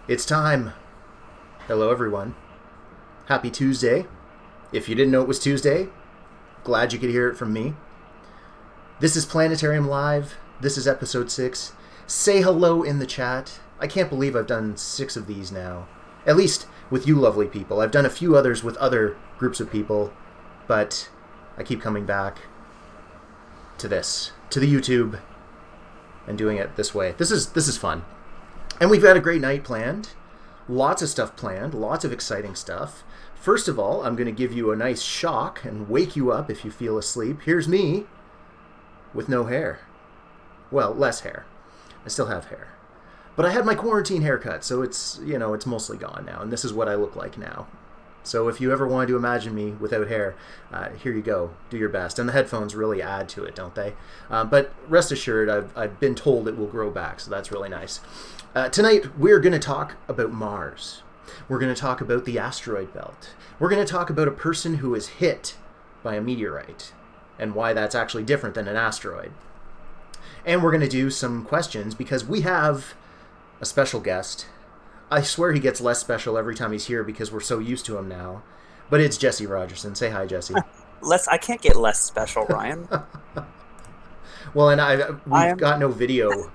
It's time. Hello, everyone. Happy Tuesday. If you didn't know it was Tuesday, glad you could hear it from me. This is Planetarium Live. This is episode 6. Say hello in the chat. I can't believe I've done 6 of these now. At least with you lovely people. I've done a few others with other groups of people, but I keep coming back to this, to the YouTube, and doing it this way. This is fun. And we've got a great night planned. Lots of stuff planned. Lots of exciting stuff. First of all, I'm going to give you a nice shock and wake you up if you feel asleep. Here's me with no hair. Well, less hair. I still have hair. But I had my quarantine haircut, so it's mostly gone now. And this is what I look like now. So if you ever wanted to imagine me without hair, here you go. Do your best. And the headphones really add to it, don't they? But rest assured, I've been told it will grow back, so that's really nice. Tonight, we're going to talk about Mars. We're going to talk about the asteroid belt. We're going to talk about a person who is hit by a meteorite and why that's actually different than an asteroid. And we're going to do some questions because we have a special guest. I swear he gets less special every time he's here because we're so used to him now. But it's Jesse Rogerson. Say hi, Jesse. I can't get less special, Ryan. Well, and we've got no video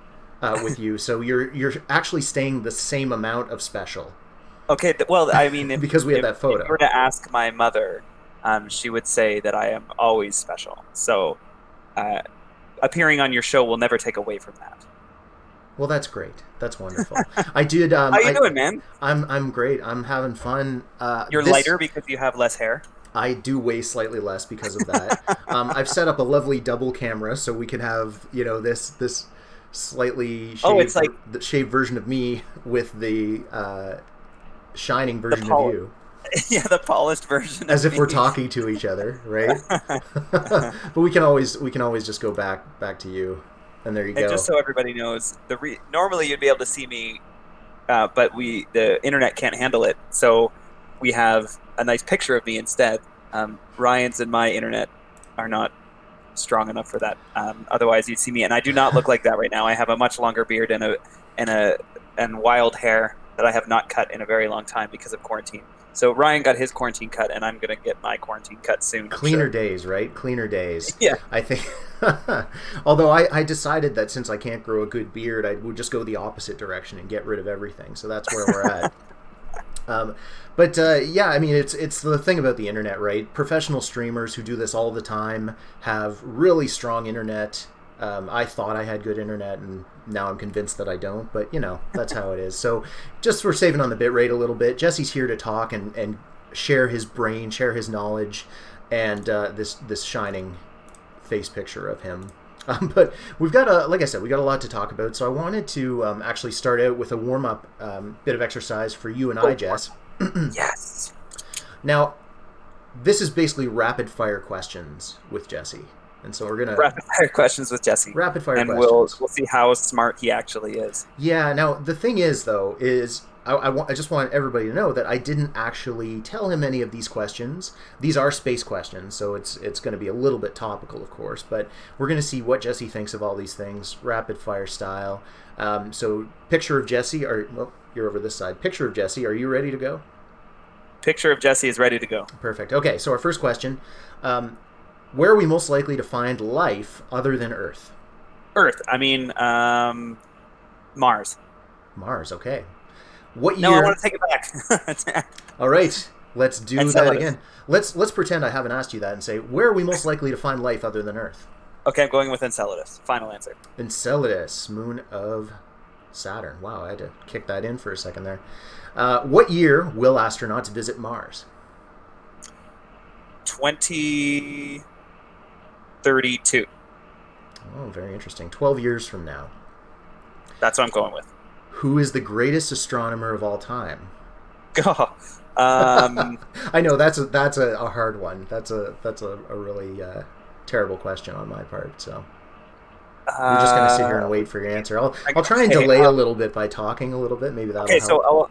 with you, so you're actually staying the same amount of special. Okay, well, I mean, because we have that photo. If you were to ask my mother, she would say that I am always special. So, appearing on your show will never take away from that. Well, that's great. That's wonderful. I did. How you doing, man? I'm great. I'm having fun. You're lighter because you have less hair. I do weigh slightly less because of that. I've set up a lovely double camera so we can have this slightly shaved, it's like the shaved version of me with the shining version of you. Yeah, the polished version. As if me. We're talking to each other, right? But we can always just go back to you. And there you go. And just so everybody knows, normally you'd be able to see me, but the internet can't handle it. So we have a nice picture of me instead. Ryan's and my internet are not strong enough for that. Otherwise, you'd see me, and I do not look like that right now. I have a much longer beard and wild hair that I have not cut in a very long time because of quarantine. So Ryan got his quarantine cut, and I'm going to get my quarantine cut soon. Cleaner days, right? Cleaner days. Yeah. I think. Although I decided that since I can't grow a good beard, I would just go the opposite direction and get rid of everything. So that's where we're at. Yeah, I mean, it's the thing about the internet, right? Professional streamers who do this all the time have really strong internet. I thought I had good internet, and now I'm convinced that I don't, but that's how it is. So just we're saving on the bit rate a little bit. Jesse's here to talk and share his brain, share his knowledge, and this shining face picture of him. But we've got like I said, we got a lot to talk about, so I wanted to actually start out with a warm-up bit of exercise for you and I, Jess. Yes. Now, this is basically rapid-fire questions with Jesse. And so we're gonna rapid fire questions with Jesse. Rapid fire and questions. we'll see how smart he actually is. Yeah. Now the thing is, though, I just want everybody to know that I didn't actually tell him any of these questions. These are space questions, so it's going to be a little bit topical, of course. But we're going to see what Jesse thinks of all these things, rapid fire style. So picture of Jesse, you're over this side. Picture of Jesse. Are you ready to go? Picture of Jesse is ready to go. Perfect. Okay. So our first question. Where are we most likely to find life other than Earth? Earth. I mean, Mars. Mars, okay. What year? No, I want to take it back. All right, let's do that again. Let's pretend I haven't asked you that and say, where are we most likely to find life other than Earth? Okay, I'm going with Enceladus. Final answer. Enceladus, moon of Saturn. Wow, I had to kick that in for a second there. What year will astronauts visit Mars? 2032. Oh, very interesting. 12 years from now. That's what I'm going with. Who is the greatest astronomer of all time? I know that's a hard one. That's a really terrible question on my part. So we're just gonna sit here and wait for your answer. I'll try and delay a little bit by talking a little bit. Maybe that'll help. So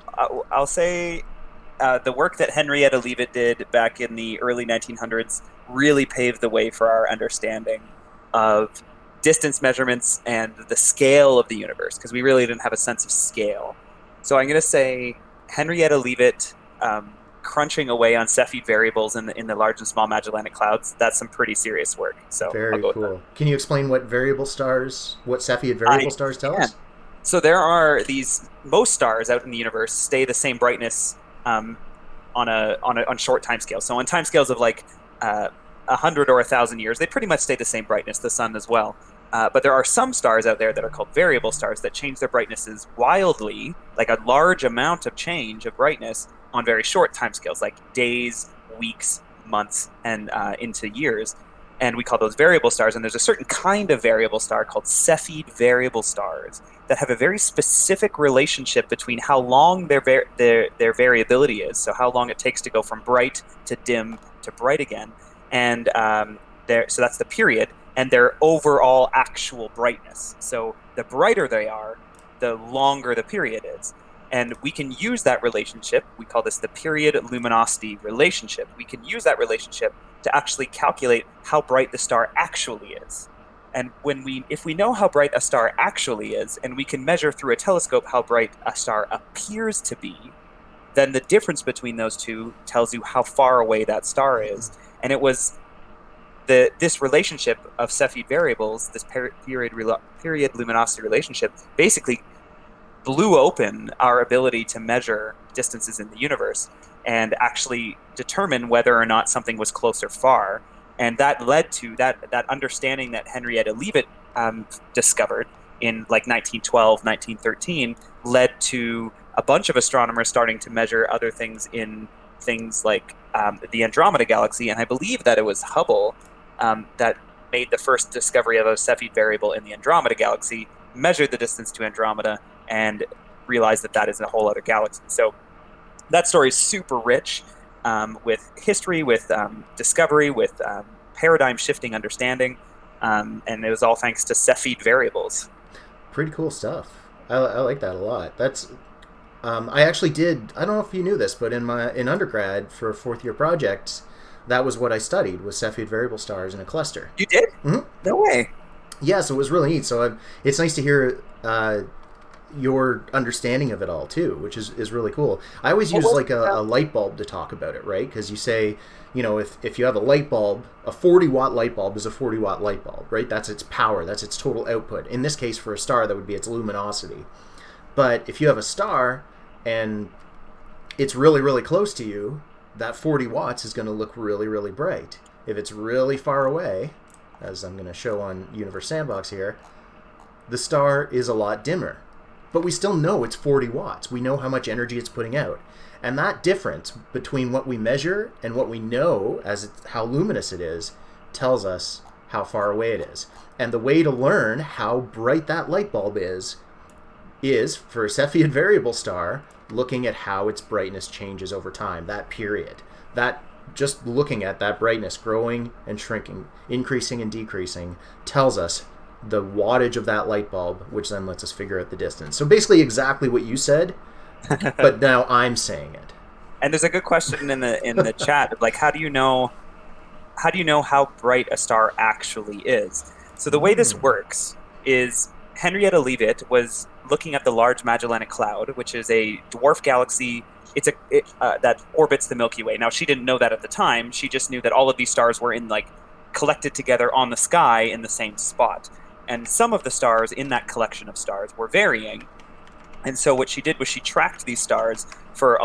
I'll say the work that Henrietta Leavitt did back in the early 1900s really paved the way for our understanding of distance measurements and the scale of the universe, because we really didn't have a sense of scale. So I'm going to say Henrietta Leavitt crunching away on Cepheid variables in the large and small Magellanic Clouds. That's some pretty serious work. So I'll Very go with that. cool. Can you explain what Cepheid I variable stars tell can. us? So there are most stars out in the universe stay the same brightness on short timescales. So on timescales of like 100 or 1,000 years, they pretty much stay the same brightness. The sun as well. But there are some stars out there that are called variable stars that change their brightnesses wildly, like a large amount of change of brightness on very short timescales, like days, weeks, months, and into years. And we call those variable stars. And there's a certain kind of variable star called Cepheid variable stars that have a very specific relationship between how long their variability is, so how long it takes to go from bright to dim to bright again, and so that's the period, and their overall actual brightness. So the brighter they are, the longer the period is. And we can use that relationship, we call this the period luminosity relationship. We can use that relationship to actually calculate how bright the star actually is. And if we know how bright a star actually is, and we can measure through a telescope how bright a star appears to be, then the difference between those two tells you how far away that star is. And it was this relationship of Cepheid variables, this period luminosity relationship, basically blew open our ability to measure distances in the universe and actually determine whether or not something was close or far. And that led to that understanding that Henrietta Leavitt discovered in like 1912, 1913, led to a bunch of astronomers starting to measure other things in things like the Andromeda Galaxy. And I believe that it was Hubble that made the first discovery of a Cepheid variable in the Andromeda Galaxy, measured the distance to Andromeda, and realized that is a whole other galaxy. So that story is super rich with history, with discovery, with paradigm-shifting understanding, and it was all thanks to Cepheid variables. Pretty cool stuff. I like that a lot. That's I actually did. I don't know if you knew this, but in undergrad for a fourth-year project, that was what I studied, was Cepheid variable stars in a cluster. You did? Mm-hmm. No way. Yeah, so it was really neat. So it's nice to hear your understanding of it all too, which is really cool. I always use like a light bulb to talk about it, right? Because you say, if you have a light bulb, a 40-watt light bulb is a 40-watt light bulb, right? That's its power, that's its total output. In this case, for a star, that would be its luminosity. But if you have a star and it's really, really close to you, that 40 watts is going to look really, really bright. If it's really far away, as I'm going to show on Universe Sandbox here, the star is a lot dimmer. But we still know it's 40 watts. We know how much energy it's putting out. And that difference between what we measure and what we know as how luminous it is tells us how far away it is. And the way to learn how bright that light bulb is for a Cepheid variable star, looking at how its brightness changes over time, that period. That just looking at that brightness growing and shrinking, increasing and decreasing, tells us the wattage of that light bulb, which then lets us figure out the distance. So basically exactly what you said, but now I'm saying it. And there's a good question in the chat, like how do you know how bright a star actually is? So the way this works is Henrietta Leavitt was looking at the Large Magellanic Cloud, which is a dwarf galaxy. It's that orbits the Milky Way. Now, she didn't know that at the time. She just knew that all of these stars were collected together on the sky in the same spot. And some of the stars in that collection of stars were varying. And so what she did was she tracked these stars for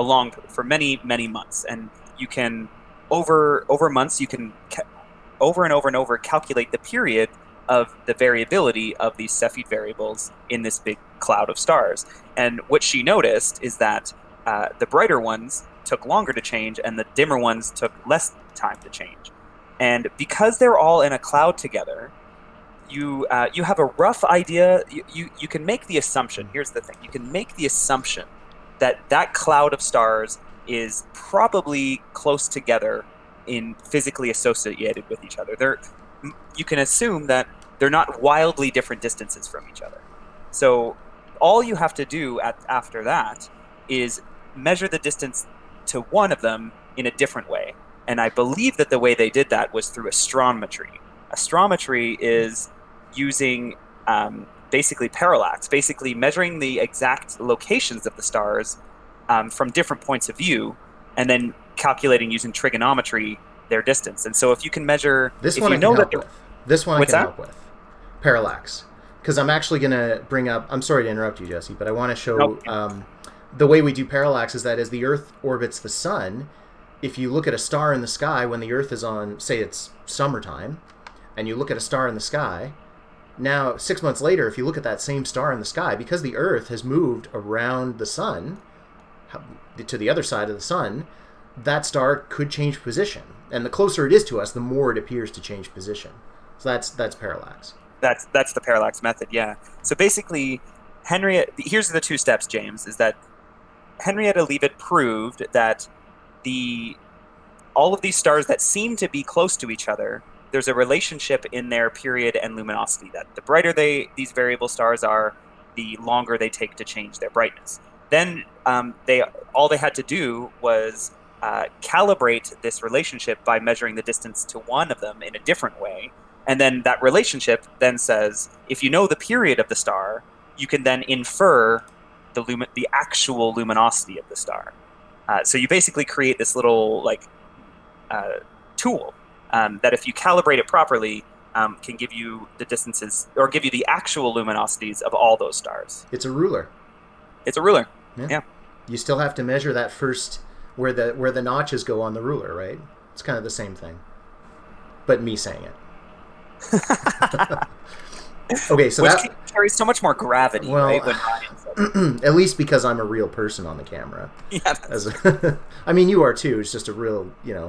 many, many months. And you can, over months, you can over and over and over calculate the period of the variability of these Cepheid variables in this big cloud of stars. And what she noticed is that the brighter ones took longer to change and the dimmer ones took less time to change. And because they're all in a cloud together, you have a rough idea. You can make the assumption. Here's the thing. You can make the assumption that cloud of stars is probably close together in physically associated with each other. You can assume that they're not wildly different distances from each other. So all you have to do after that is measure the distance to one of them in a different way. And I believe that the way they did that was through astrometry. Astrometry is using basically parallax, basically measuring the exact locations of the stars from different points of view, and then calculating using trigonometry their distance. And so if you can measure, This if one you I can know that, help with. This one I what's can that? help with. Parallax. Because I'm actually going to bring up, I'm sorry to interrupt you, Jesse, but I want to show Nope. the way we do parallax is that as the Earth orbits the sun, if you look at a star in the sky when the Earth is on, say it's summertime, and you look at a star in the sky, now 6 months later, if you look at that same star in the sky, because the Earth has moved around the sun to the other side of the sun, that star could change position. And the closer it is to us, the more it appears to change position. So that's parallax. That's the parallax method, yeah. So basically, here's the 2 steps, James, is that Henrietta Leavitt proved that all of these stars that seem to be close to each other, there's a relationship in their period and luminosity, that the brighter these variable stars are, the longer they take to change their brightness. Then all they had to do was calibrate this relationship by measuring the distance to one of them in a different way. And then that relationship then says, if you know the period of the star, you can then infer the actual luminosity of the star. So you basically create this little tool that, if you calibrate it properly, can give you the distances, or give you the actual luminosities of all those stars. It's a ruler. It's a ruler. Yeah. You still have to measure that first, where the notches go on the ruler, right? It's kind of the same thing, but me saying it. Okay, so which that carries so much more gravity, right? When Ryan at least because I'm a real person on the camera. Yeah. I mean, you are too. It's just a real, you're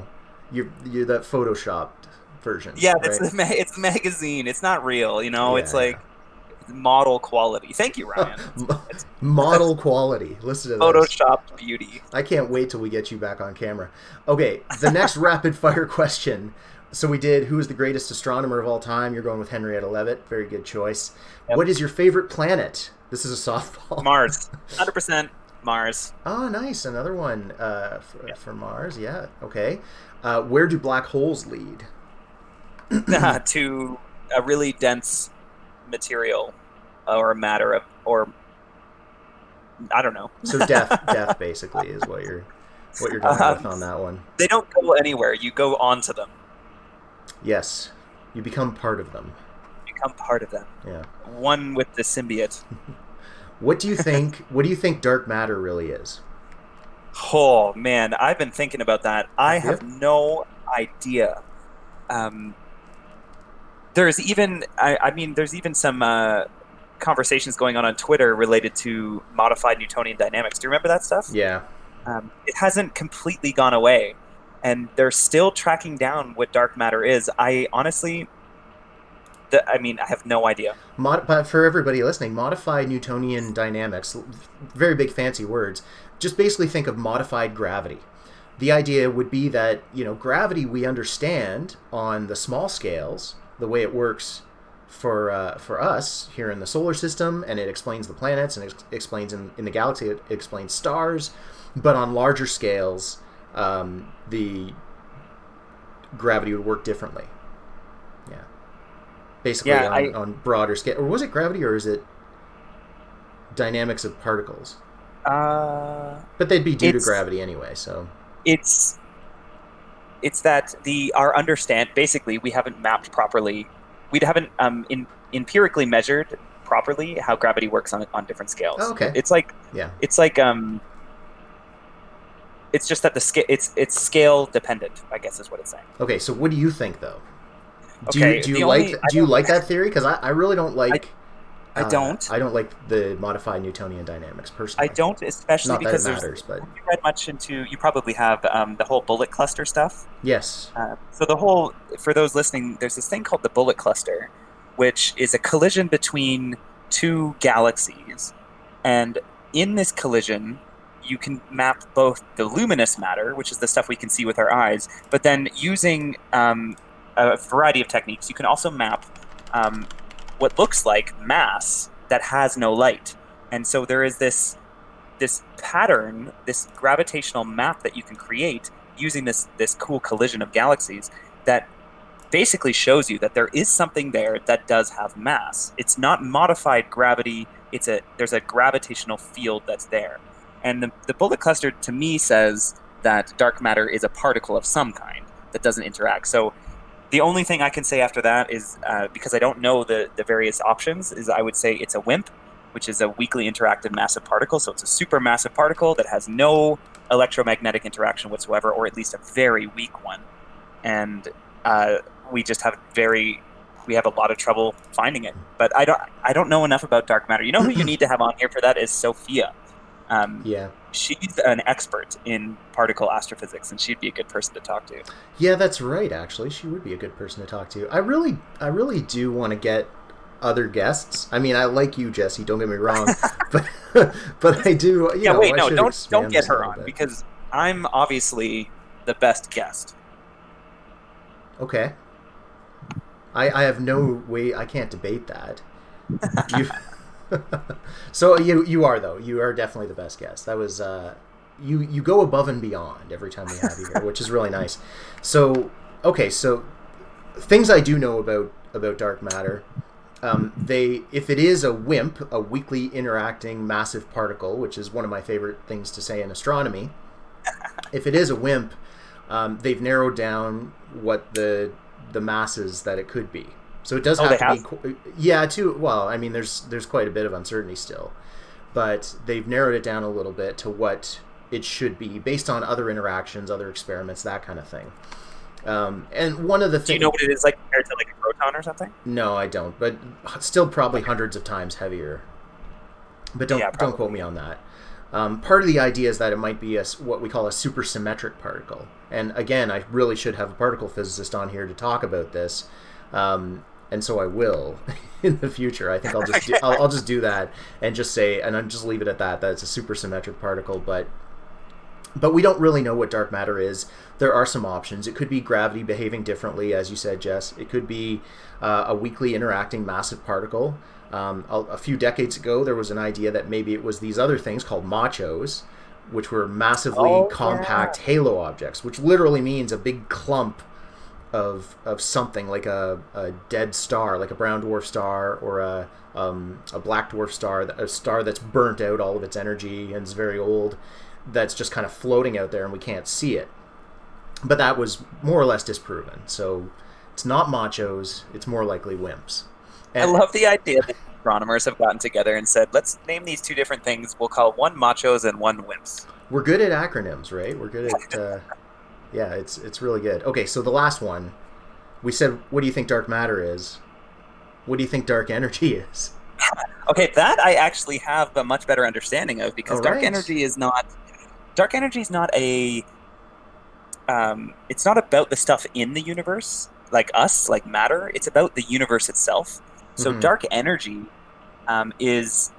that photoshopped version. Yeah, right? it's magazine. It's not real, Yeah, it's like model quality. Thank you, Ryan. It's model quality. Listen to this. Photoshopped beauty. I can't wait till we get you back on camera. Okay, the next rapid fire question. So we did, who is the greatest astronomer of all time? You're going with Henrietta Leavitt. Very good choice. Yep. What is your favorite planet? This is a softball. Mars. 100% Mars. Oh, nice. Another one for Mars. Yeah. Okay. Where do black holes lead? To a really dense material or matter or I don't know. So death basically is what you're going with on that one. They don't go anywhere. You go onto them. Yes. You become part of them. Become part of them. Yeah. One with the symbiote. What do you think dark matter really is? Oh man, I've been thinking about that. I have no idea. There's even some conversations going on Twitter related to modified Newtonian dynamics. Do you remember that stuff? Yeah. It hasn't completely gone away, and they're still tracking down what dark matter is. I honestly, I have no idea. But for everybody listening, modified Newtonian dynamics, very big fancy words. Just basically think of modified gravity. The idea would be that, gravity we understand on the small scales, the way it works for us here in the solar system, and it explains the planets, and it explains in the galaxy, it explains stars. But on larger scales, the gravity would work differently. Yeah. Basically, on broader scale. Or was it gravity, or is it dynamics of particles? But they'd be due to gravity anyway, so... It's that our understand, basically, we haven't mapped properly. We haven't empirically measured properly how gravity works on different scales. Oh, okay. It's just that it's scale dependent, I guess is what it's saying. Okay, so what do you think though? Do Okay, you like that theory? Because I really don't like. I don't. I don't like the modified Newtonian dynamics personally. I don't, especially Not because that it matters, but you read much into. You probably have the whole bullet cluster stuff. Yes. So for those listening, there's this thing called the bullet cluster, which is a collision between two galaxies, and in this collision, you can map both the luminous matter, which is the stuff we can see with our eyes, but then using a variety of techniques, you can also map what looks like mass that has no light. And so there is this pattern, this gravitational map that you can create using this cool collision of galaxies that basically shows you that there is something there that does have mass. It's not modified gravity. There's a gravitational field that's there. And the bullet cluster to me says that dark matter is a particle of some kind that doesn't interact. So the only thing I can say after that is, because I don't know the various options, is I would say it's a WIMP, which is a weakly interactive massive particle. So it's a supermassive particle that has no electromagnetic interaction whatsoever, or at least a very weak one. And we just have we have a lot of trouble finding it. But I don't know enough about dark matter. You know who you need to have on here for that is Sophia. Yeah. She's an expert in particle astrophysics, and she'd be a good person to talk to. Yeah, that's right. Actually, she would be a good person to talk to. I really do want to get other guests. I mean, I like you, Jesse. Don't get me wrong, but I do. Yeah, wait, no, don't get her on, because I'm obviously the best guest. Okay. I have no way. I can't debate that. So you are, though. You are definitely the best guest. That was you go above and beyond every time we have you here, which is really nice. So okay, so things I do know about dark matter. If it is a WIMP, a weakly interacting massive particle, which is one of my favorite things to say in astronomy, if it is a WIMP, they've narrowed down what the masses that it could be. So it does have to be, yeah. Well, I mean, there's quite a bit of uncertainty still, but they've narrowed it down a little bit to what it should be based on other interactions, other experiments, that kind of thing. And one of the things... Do you know what it is like compared to like a proton or something? No, I don't, but still probably hundreds of times heavier. But don't quote me on that. Part of the idea is that it might be what we call a supersymmetric particle. And again, I really should have a particle physicist on here to talk about this. And so I will in the future. I think I'll just do that and just say, and I'll just leave it at that. That it's a supersymmetric particle, but we don't really know what dark matter is. There are some options. It could be gravity behaving differently, as you said, Jess. It could be a weakly interacting massive particle. A few decades ago, there was an idea that maybe it was these other things called machos, which were massively compact halo objects, which literally means a big clump of something, like a dead star, like a brown dwarf star, or a black dwarf star, a star that's burnt out all of its energy and is very old, that's just kind of floating out there and we can't see it. But that was more or less disproven. So it's not machos, it's more likely WIMPs. And I love the idea that astronomers have gotten together and said, let's name these two different things. We'll call one machos and one WIMPs. We're good at acronyms, right? We're good at... yeah, it's really good. Okay, so the last one, we said, what do you think dark matter is? What do you think dark energy is? Okay, that I actually have a much better understanding of, because dark energy is not a... it's not about the stuff in the universe, like us, like matter. It's about the universe itself. So dark energy is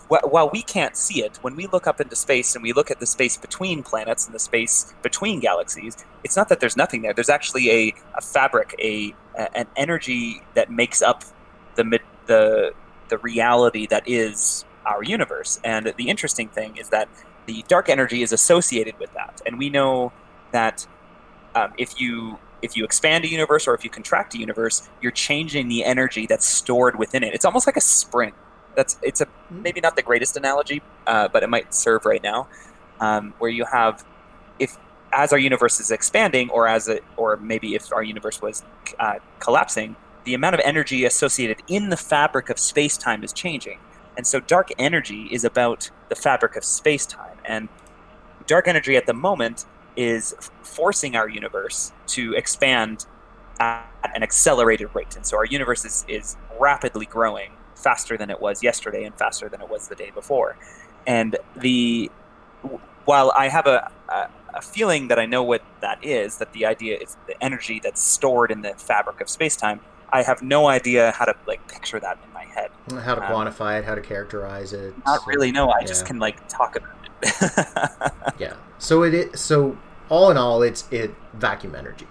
while we can't see it, when we look up into space and we look at the space between planets and the space between galaxies, it's not that there's nothing there. There's actually a fabric, an energy that makes up the reality that is our universe. And the interesting thing is that the dark energy is associated with that. And we know that if you expand a universe or if you contract a universe, you're changing the energy that's stored within it. It's almost like a spring. It's maybe not the greatest analogy, but it might serve right now, where you have, as our universe is expanding, or maybe if our universe was collapsing, the amount of energy associated in the fabric of space-time is changing. And so dark energy is about the fabric of space-time. And dark energy at the moment is forcing our universe to expand at an accelerated rate. And so our universe is rapidly growing, faster than it was yesterday and faster than it was the day before. And while I have a feeling that I know what that is, that the idea is the energy that's stored in the fabric of space-time, I have no idea how to picture that in my head. How to quantify it, how to characterize it. Not really, no. I just can talk about it. Yeah. So all in all, it's vacuum energy.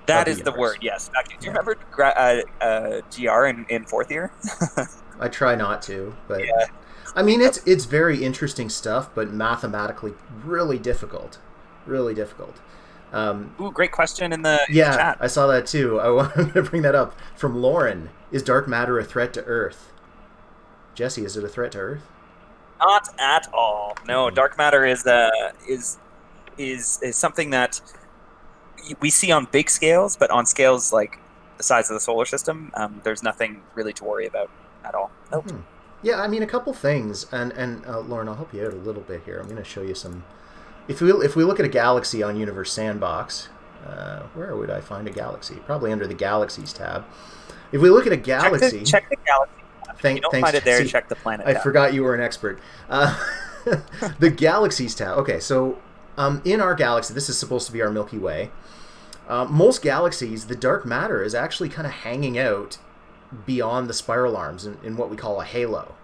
That is the word, yes. Vacuum. Do you remember GR in fourth year? I try not to, but yeah. I mean, it's very interesting stuff, but mathematically really difficult. Really difficult. Ooh, great question in the Yeah, chat. I saw that too. I wanted to bring that up from Lauren. Is dark matter a threat to Earth? Jesse, is it a threat to Earth? Not at all. No, Mm-mm. dark matter is something that we see on big scales, but on scales like the size of the solar system, there's nothing really to worry about at all. Nope. Hmm. Yeah, I mean a couple things, and Lauren, I'll help you out a little bit here. I'm going to show you some. If we look at a galaxy on Universe Sandbox, where would I find a galaxy? Probably under the Galaxies tab. If we look at a galaxy, Check the galaxy. If you don't find it there, Jesse. check the planet I tab. forgot you were an expert. The Galaxies tab. Okay, so in our galaxy, this is supposed to be our Milky Way. Most galaxies, the dark matter is actually kind of hanging out beyond the spiral arms in what we call a halo.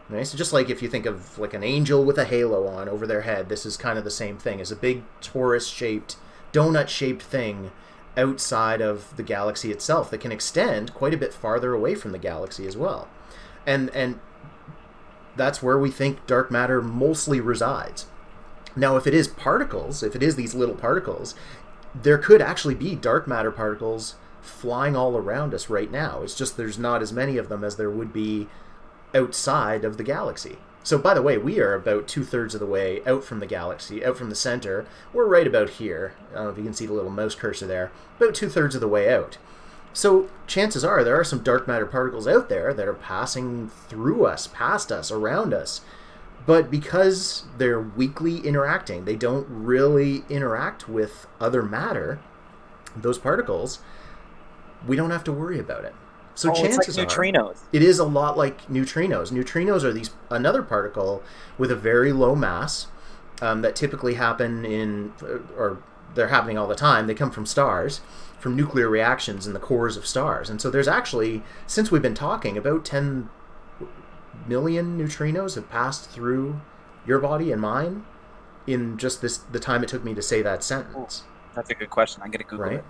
Right? So just like if you think of like an angel with a halo on over their head, this is kind of the same thing. It's a big torus-shaped, donut-shaped thing outside of the galaxy itself that can extend quite a bit farther away from the galaxy as well. And that's where we think dark matter mostly resides. Now, if it is particles, if it is these little particles, there could actually be dark matter particles flying all around us right now. It's just there's not as many of them as there would be outside of the galaxy. So, by the way, we are about 2/3 of the way out from the galaxy, out from the center. We're right about here. I don't know if you can see the little mouse cursor there. About 2/3 of the way out. So, chances are there are some dark matter particles out there that are passing through us, past us, around us. But because they're weakly interacting, they don't really interact with other matter, those particles, we don't have to worry about it. So chances it's like neutrinos. it is a lot like neutrinos. Neutrinos are another particle with a very low mass that typically happen or they're happening all the time. They come from stars, from nuclear reactions in the cores of stars. And so there's actually, since we've been talking, about 10 million neutrinos have passed through your body and mine in just the time it took me to say that sentence. That's a good question. I'm going to Google it.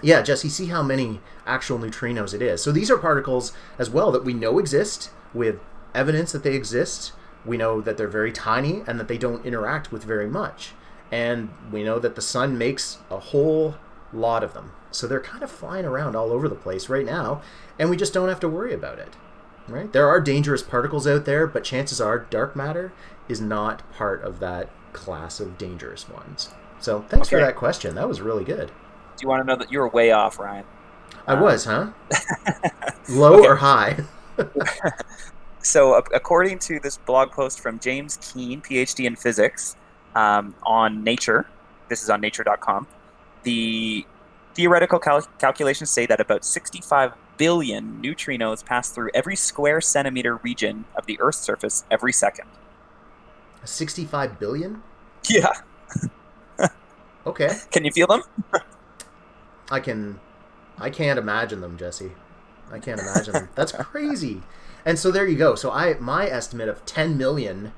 Yeah, Jesse, see how many actual neutrinos it is. So these are particles as well that we know exist. We have evidence that they exist. We know that they're very tiny and that they don't interact with very much. And we know that the sun makes a whole lot of them. So they're kind of flying around all over the place right now, and we just don't have to worry about it. Right? There are dangerous particles out there, but chances are dark matter is not part of that class of dangerous ones. So thanks for that question. That was really good. Do you want to know that you were way off, Ryan? I was, huh? Low or high? So according to this blog post from James Keene, PhD in physics, on Nature, this is on nature.com, the theoretical calculations say that about 65 billion neutrinos pass through every square centimeter region of the Earth's surface every second. 65 billion? Yeah. Okay. Can you feel them? I can't imagine them, Jesse. I can't imagine them. That's crazy. And so there you go. So my estimate of 10 million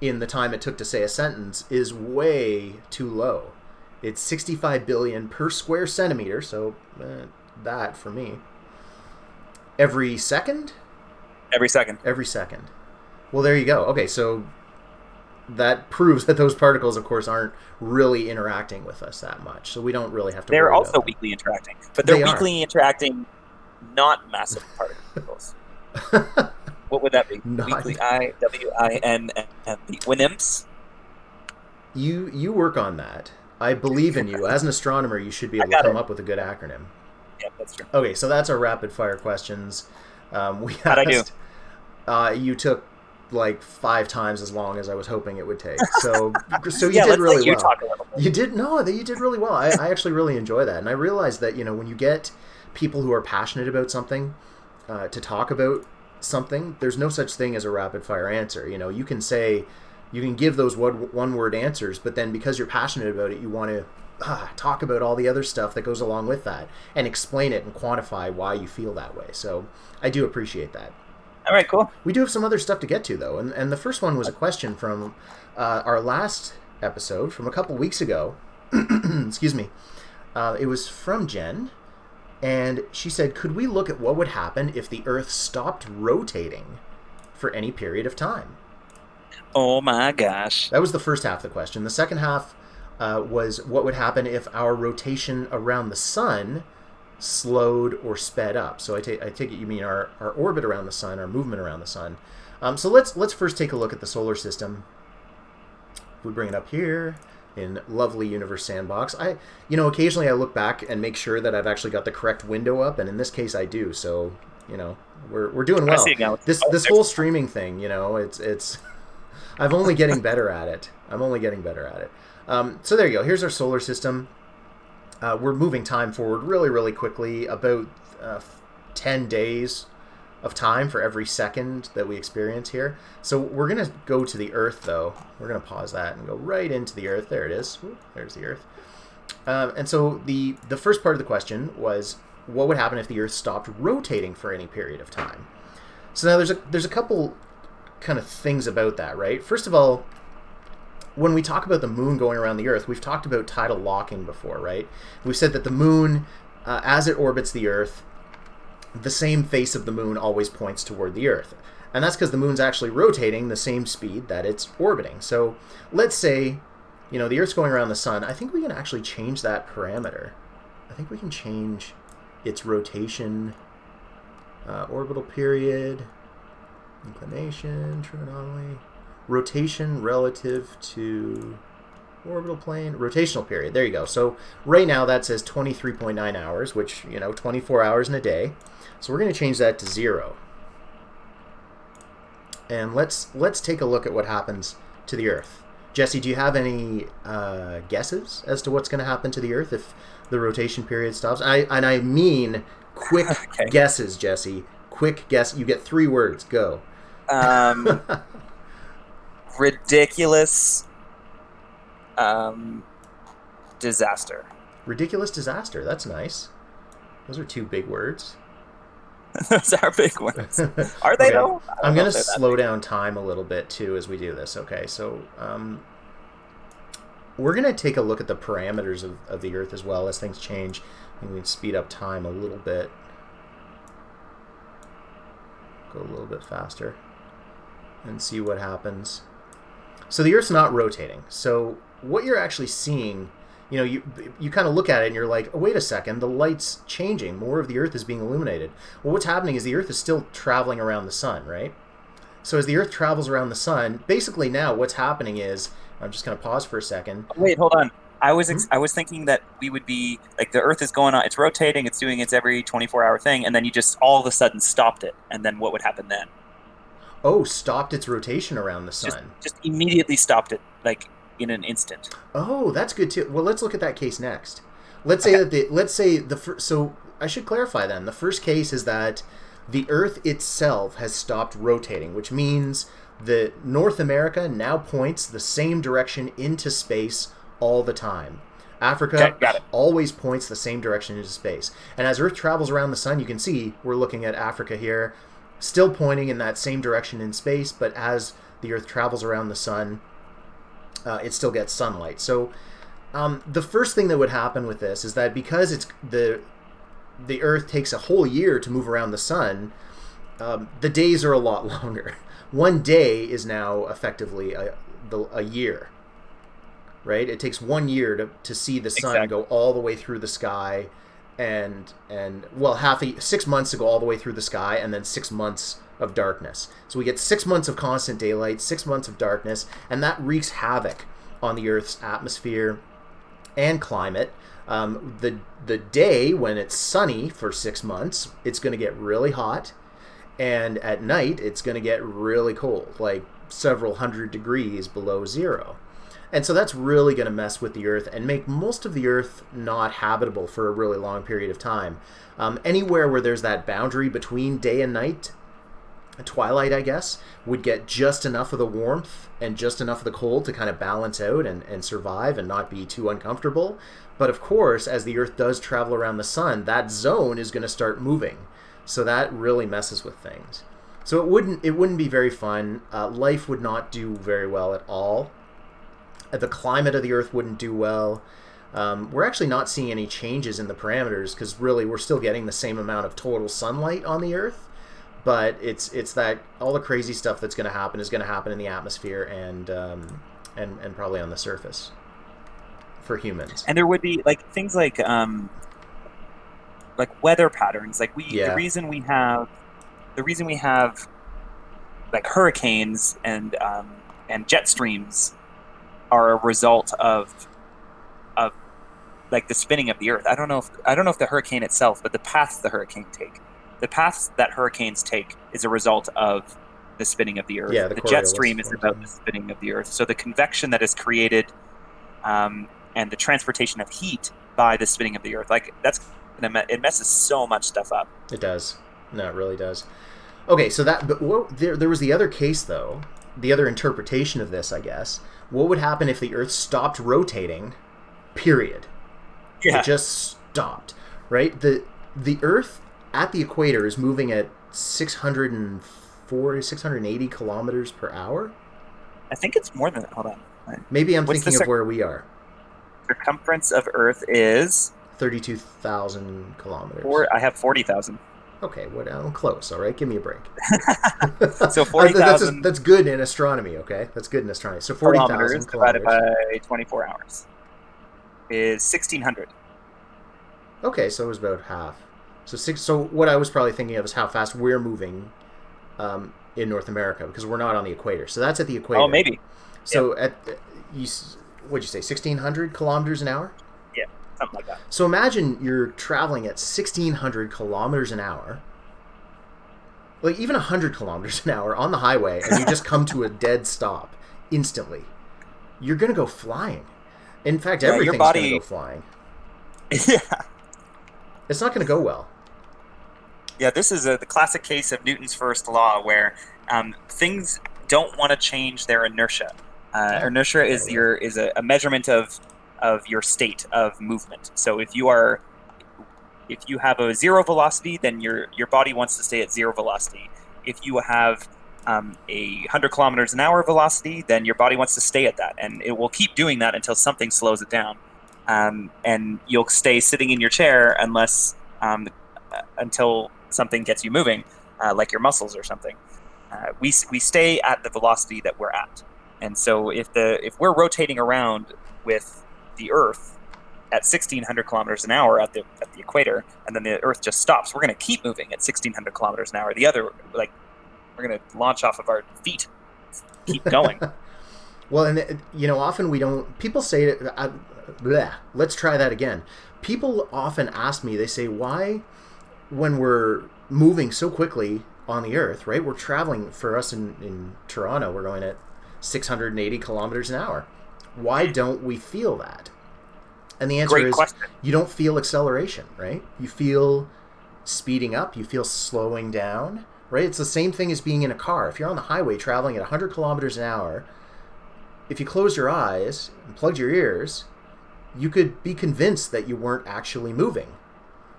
in the time it took to say a sentence is way too low. It's 65 billion per square centimeter, so that for me. Every second? Every second. Every second. Well, there you go. Okay, so that proves that those particles, of course, aren't really interacting with us that much. So we don't really have to worry about them. They're also weakly interacting. But they're weakly interacting, not massive particles. What would that be? Weakly, I-W-I-N-M-P. WINIMPs? You work on that. I believe in you. As an astronomer, you should be able to come up with a good acronym. Yeah, that's true. Okay, so that's our rapid fire questions. How'd I do? You took like 5 times as long as I was hoping it would take. So you yeah, did really you well. Talk a little bit. You did really well. I actually really enjoy that, and I realized that when you get people who are passionate about something to talk about something, there's no such thing as a rapid fire answer. You can give those one word answers, but then because you're passionate about it, you want to talk about all the other stuff that goes along with that and explain it and quantify why you feel that way. So I do appreciate that. All right, cool. We do have some other stuff to get to, though, and the first one was a question from our last episode from a couple weeks ago. Excuse me. It was from Jen, and she said, could we look at what would happen if the Earth stopped rotating for any period of time? Oh my gosh. That was the first half of the question. The second half, was what would happen if our rotation around the sun slowed or sped up. So I take it you mean our orbit around the sun, our movement around the sun. So let's first take a look at the solar system. If we bring it up here in lovely Universe Sandbox, occasionally I look back and make sure that I've actually got the correct window up, and in this case I do. So we're doing well. I see it now. This whole streaming thing, it's I'm only getting better at it. So there you go. Here's our solar system. We're moving time forward really, really quickly, about 10 days of time for every second that we experience here. So we're going to go to the Earth, though. We're going to pause that and go right into the Earth. There it is. There's the Earth. And so the first part of the question was, what would happen if the Earth stopped rotating for any period of time? So now there's a couple kind of things about that, right? First of all, when we talk about the moon going around the Earth, we've talked about tidal locking before, right? We've said that the moon, as it orbits the Earth, the same face of the moon always points toward the Earth. And that's because the moon's actually rotating the same speed that it's orbiting. So let's say, the Earth's going around the sun. I think we can actually change that parameter. I think we can change its rotation, orbital period, inclination, true anomaly, rotation relative to orbital plane, rotational period. There you go. So right now that says 23.9 hours, which, 24 hours in a day. So we're going to change that to 0. And let's take a look at what happens to the Earth. Jesse, do you have any guesses as to what's going to happen to the Earth if the rotation period stops? I mean quick guesses, Jesse. Quick guess. You get 3 words. Go. Ridiculous disaster. Ridiculous disaster. That's nice. Those are 2 big words. Those are big ones. Are they, though? I'm going to slow down time a little bit, too, as we do this. Okay, so we're going to take a look at the parameters of the Earth as well as things change. And we can speed up time a little bit. Go a little bit faster and see what happens. So the Earth's not rotating. So what you're actually seeing, you kind of look at it and you're like, oh, wait a second, the light's changing. More of the Earth is being illuminated. Well, what's happening is the Earth is still traveling around the sun, right? So as the Earth travels around the sun, basically now what's happening is, I'm just going to pause for a second. Wait, hold on. I was thinking that we would be, like, the Earth is going on, it's rotating, it's doing its every 24-hour thing, and then you just all of a sudden stopped it. And then what would happen then? Oh, stopped its rotation around the sun. Just immediately stopped it, like, in an instant. Oh, that's good too. Well, let's look at that case next. Let's say so I should clarify then. The first case is that the Earth itself has stopped rotating, which means that North America now points the same direction into space all the time. Africa always points the same direction into space. And as Earth travels around the sun, you can see we're looking at Africa here, still pointing in that same direction in space, but as the Earth travels around the sun, it still gets sunlight. So the first thing that would happen with this is that because it's the Earth takes a whole year to move around the sun, the days are a lot longer. One day is now effectively a year, right? It takes 1 year to see the sun go all the way through the sky, and 6 months to go all the way through the sky, and then 6 months of darkness. So we get 6 months of constant daylight, 6 months of darkness, and that wreaks havoc on the Earth's atmosphere and climate. The day when it's sunny for 6 months, it's going to get really hot, and at night it's going to get really cold, like several hundred degrees below zero. And so that's really going to mess with the Earth and make most of the Earth not habitable for a really long period of time. Anywhere where there's that boundary between day and night, twilight, I guess, would get just enough of the warmth and just enough of the cold to kind of balance out and survive and not be too uncomfortable. But of course, as the Earth does travel around the sun, that zone is going to start moving. So that really messes with things. So it wouldn't be very fun. Life would not do very well at all. The climate of the Earth wouldn't do well. We're actually not seeing any changes in the parameters because really we're still getting the same amount of total sunlight on the Earth. But it's that all the crazy stuff that's going to happen is going to happen in the atmosphere and probably on the surface. for humans. And there would be like things like weather patterns. Like Yeah. the reason we have like hurricanes and jet streams are a result of like the spinning of the Earth. I don't know if the hurricane itself, but the paths the paths that hurricanes take is a result of the spinning of the Earth. Yeah, the jet stream is about the spinning of the Earth. So the convection that is created and the transportation of heat by the spinning of the Earth, like it messes so much stuff up. It does. No, it really does. Okay, so there was the other case, though, the other interpretation of this, I guess. What would happen if the Earth stopped rotating, period? Yeah. It just stopped, right? The Earth at the equator is moving at 680 kilometers per hour. I think it's more than that. Hold on. Maybe I'm thinking of where we are. Circumference of Earth is 32,000 kilometers. I have 40,000. Okay, well, I'm close. All right, give me a break. So 40,000. That's good in astronomy. Okay, that's good in astronomy. So 40,000 divided by 24 hours is 1,600. Okay, so it was about half. So what I was probably thinking of is how fast we're moving in North America, because we're not on the equator. So that's at the equator. Oh, maybe. So what'd you say, 1,600 kilometers an hour? Yeah, something like that. So imagine you're traveling at 1,600 kilometers an hour, like even 100 kilometers an hour on the highway, and you just come to a dead stop instantly. You're going to go flying. In fact, everything's going to go flying. Yeah. It's not going to go well. Yeah, this is the classic case of Newton's first law, where things don't want to change their inertia. Inertia is a measurement of your state of movement. So if you have a zero velocity, then your body wants to stay at zero velocity. If you have 100 kilometers an hour velocity, then your body wants to stay at that, and it will keep doing that until something slows it down. And you'll stay sitting in your chair until something gets you moving, like your muscles or something. We stay at the velocity that we're at, and so if we're rotating around with the Earth at 1,600 kilometers an hour at the equator, and then the Earth just stops, we're going to keep moving at 1,600 kilometers an hour. We're going to launch off of our feet, keep going. Well, and often we don't. People say let's try that again. People often ask me, they say, why, when we're moving so quickly on the Earth, right? We're traveling, for us in Toronto, we're going at 680 kilometers an hour. Why don't we feel that? And the answer is, you don't feel acceleration, right? You feel speeding up, you feel slowing down, right? It's the same thing as being in a car. If you're on the highway traveling at 100 kilometers an hour, if you closed your eyes and plugged your ears, you could be convinced that you weren't actually moving.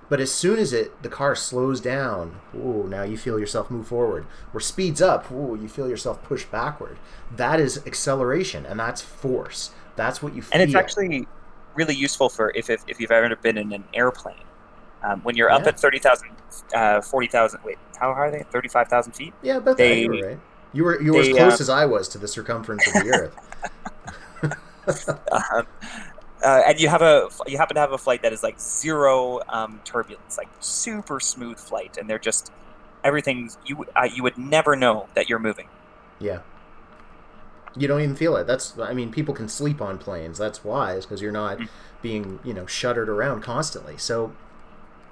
But as soon as the car slows down, ooh, now you feel yourself move forward. Or speeds up, ooh, you feel yourself push backward. That is acceleration, and that's force. That's what you feel. And it's actually really useful for if you've ever been in an airplane. When you're up at 30,000, 40,000, wait, how high are they? 35,000 feet? Yeah, about that, you were right. You were as close as I was to the circumference of the Earth. And you happen to have a flight that is like zero turbulence, like super smooth flight, and they're just everything. You would never know that you're moving. Yeah, you don't even feel it. People can sleep on planes. That's wise, because you're not being shuttered around constantly. So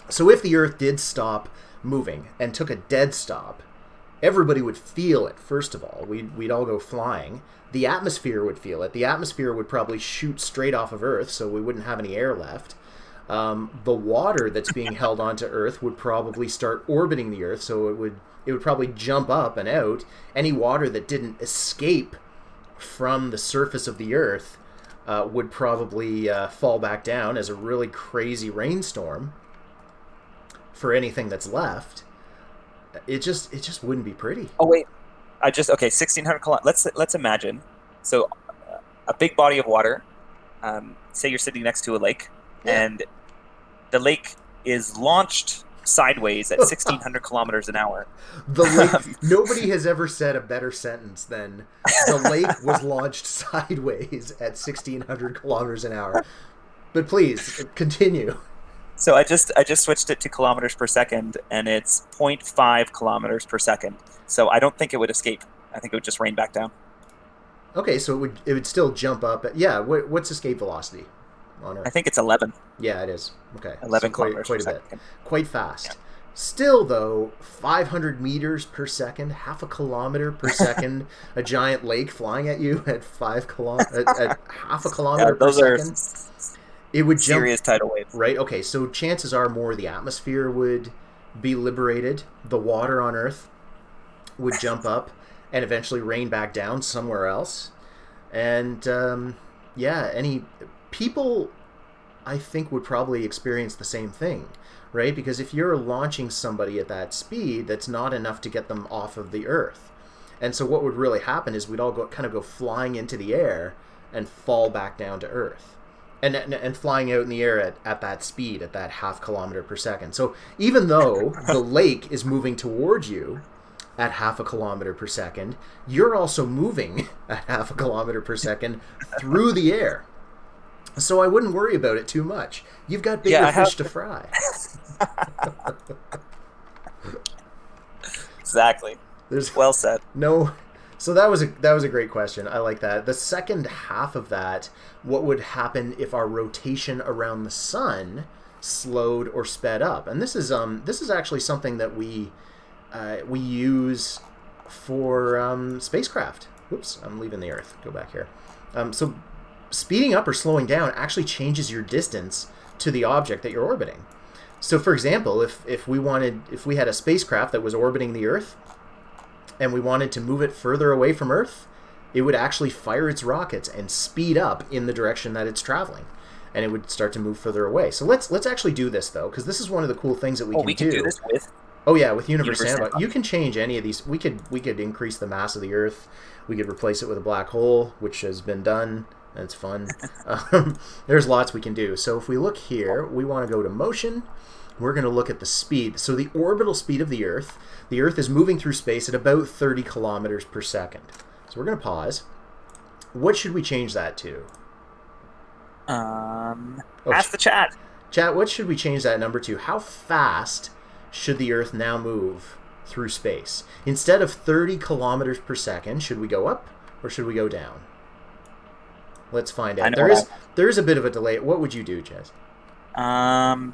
if the Earth did stop moving and took a dead stop, everybody would feel it. First of all, we'd all go flying. The atmosphere would feel it. The atmosphere would probably shoot straight off of Earth, so we wouldn't have any air left. The water that's being held onto Earth would probably start orbiting the Earth, so it would probably jump up and out. Any water that didn't escape from the surface of the Earth would probably fall back down as a really crazy rainstorm for anything that's left. It just wouldn't be pretty. Oh wait. 1,600 kilometers. Let's imagine. So, a big body of water. Say you're sitting next to a lake, and the lake is launched sideways at 1,600 kilometers an hour. The lake. Nobody has ever said a better sentence than the lake was launched sideways at 1,600 kilometers an hour. But please continue. So I just switched it to kilometers per second, and it's 0.5 kilometers per second. So I don't think it would escape. I think it would just rain back down. Okay, so it would still jump up. Yeah, what's escape velocity on Earth? I think it's 11. Yeah, it is. Okay, 11 so kilometers quite per a bit. second. Quite fast. Yeah. Still, though, 500 meters per second, half a kilometer per second, a giant lake flying at you at at half a kilometer per second. It would jump. Serious tidal waves. Right, okay, so chances are more the atmosphere would be liberated. The water on Earth would jump up and eventually rain back down somewhere else. And, any people, I think, would probably experience the same thing, right? Because if you're launching somebody at that speed, that's not enough to get them off of the Earth. And so what would really happen is we'd all go flying into the air and fall back down to Earth. And flying out in the air at that speed, at that half kilometer per second. So even though the lake is moving towards you at half a kilometer per second, you're also moving at half a kilometer per second through the air. So I wouldn't worry about it too much. You've got bigger fish to fry. Exactly. Well said. No. So that was a great question. I like that. The second half of that, what would happen if our rotation around the sun slowed or sped up? And this is actually something that we use for spacecraft. Oops, I'm leaving the Earth. Go back here. So speeding up or slowing down actually changes your distance to the object that you're orbiting. So for example, if we had a spacecraft that was orbiting the Earth and we wanted to move it further away from Earth, it would actually fire its rockets and speed up in the direction that it's traveling, and it would start to move further away. So let's actually do this though, because this is one of the cool things that we can do. We can do this with. Oh yeah, with Universe Sandbox. You can change any of these. We could increase the mass of the Earth. We could replace it with a black hole, which has been done, and it's fun. There's lots we can do. So if we look here, we want to go to motion. We're going to look at the speed. So the orbital speed of the Earth is moving through space at about 30 kilometers per second. So we're going to pause. What should we change that to? Ask the chat. Chat, what should we change that number to? How fast should the Earth now move through space? Instead of 30 kilometers per second, should we go up or should we go down? Let's find out. There is a bit of a delay. What would you do, Jess? My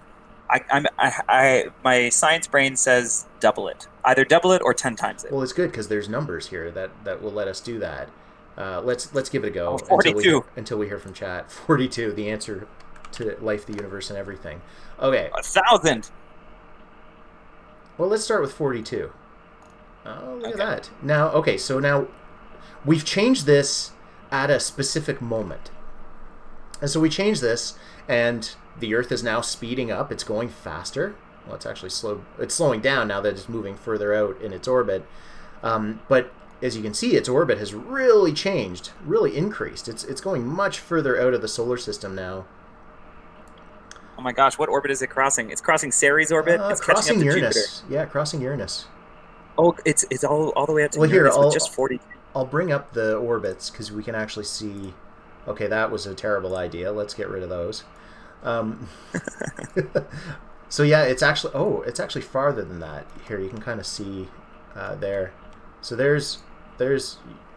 science brain says double it. Either double it or 10 times it. Well, it's good because there's numbers here that will let us do that. Let's give it a go. 42. Until we hear from chat. 42, the answer to life, the universe, and everything. Okay. 1,000. Well, let's start with 42. Oh, look at that. So now we've changed this at a specific moment. And so we changed this, and the Earth is now speeding up. It's going faster. Well, it's actually slow. It's slowing down now that it's moving further out in its orbit. But as you can see, its orbit has really changed, really increased. It's going much further out of the solar system now. Oh my gosh, what orbit is it crossing? It's crossing Ceres orbit. It's crossing catching up to Uranus. Jupiter. Yeah, crossing Uranus. Oh, it's all the way up to Uranus with just 40. I'll bring up the orbits because we can actually see. Okay, that was a terrible idea. Let's get rid of those. So yeah, it's actually farther than that. Here you can kind of see there. So there's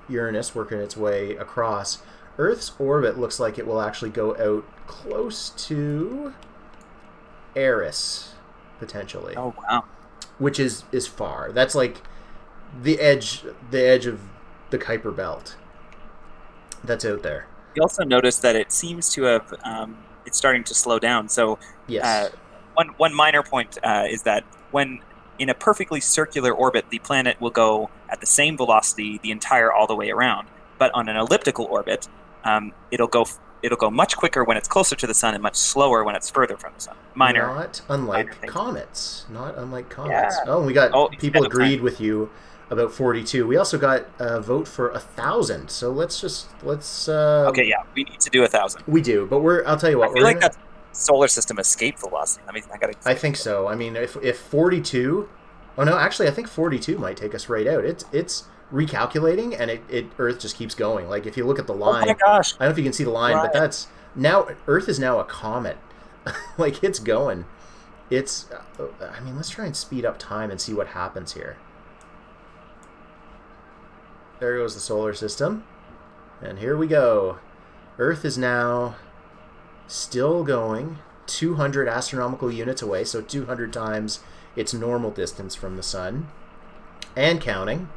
Uranus working its way across. Earth's orbit looks like it will actually go out close to Eris, potentially. Oh wow! Which is far. That's like the edge of the Kuiper Belt. That's out there. You also notice that it seems to have it's starting to slow down. So yes. One minor point is that when in a perfectly circular orbit, the planet will go at the same velocity the entire all the way around. But on an elliptical orbit, it'll go much quicker when it's closer to the sun and much slower when it's further from the sun. Not unlike comets. Yeah. Oh, we got people agreed with you about 42. We also got a vote for 1,000. So let's. Okay, yeah, we need to do 1,000. We do, but I'll tell you what. I feel like that's solar system escape velocity. I mean, I think so. I mean, if 42, oh no, actually, I think 42 might take us right out. It's recalculating, and Earth just keeps going. Like if you look at the line, oh my gosh, I don't know if you can see the line, but that's now Earth is now a comet. Like it's going. It's. I mean, let's try and speed up time and see what happens here. There goes the solar system, and here we go. Earth is now still going 200 astronomical units away, so 200 times its normal distance from the sun, and counting.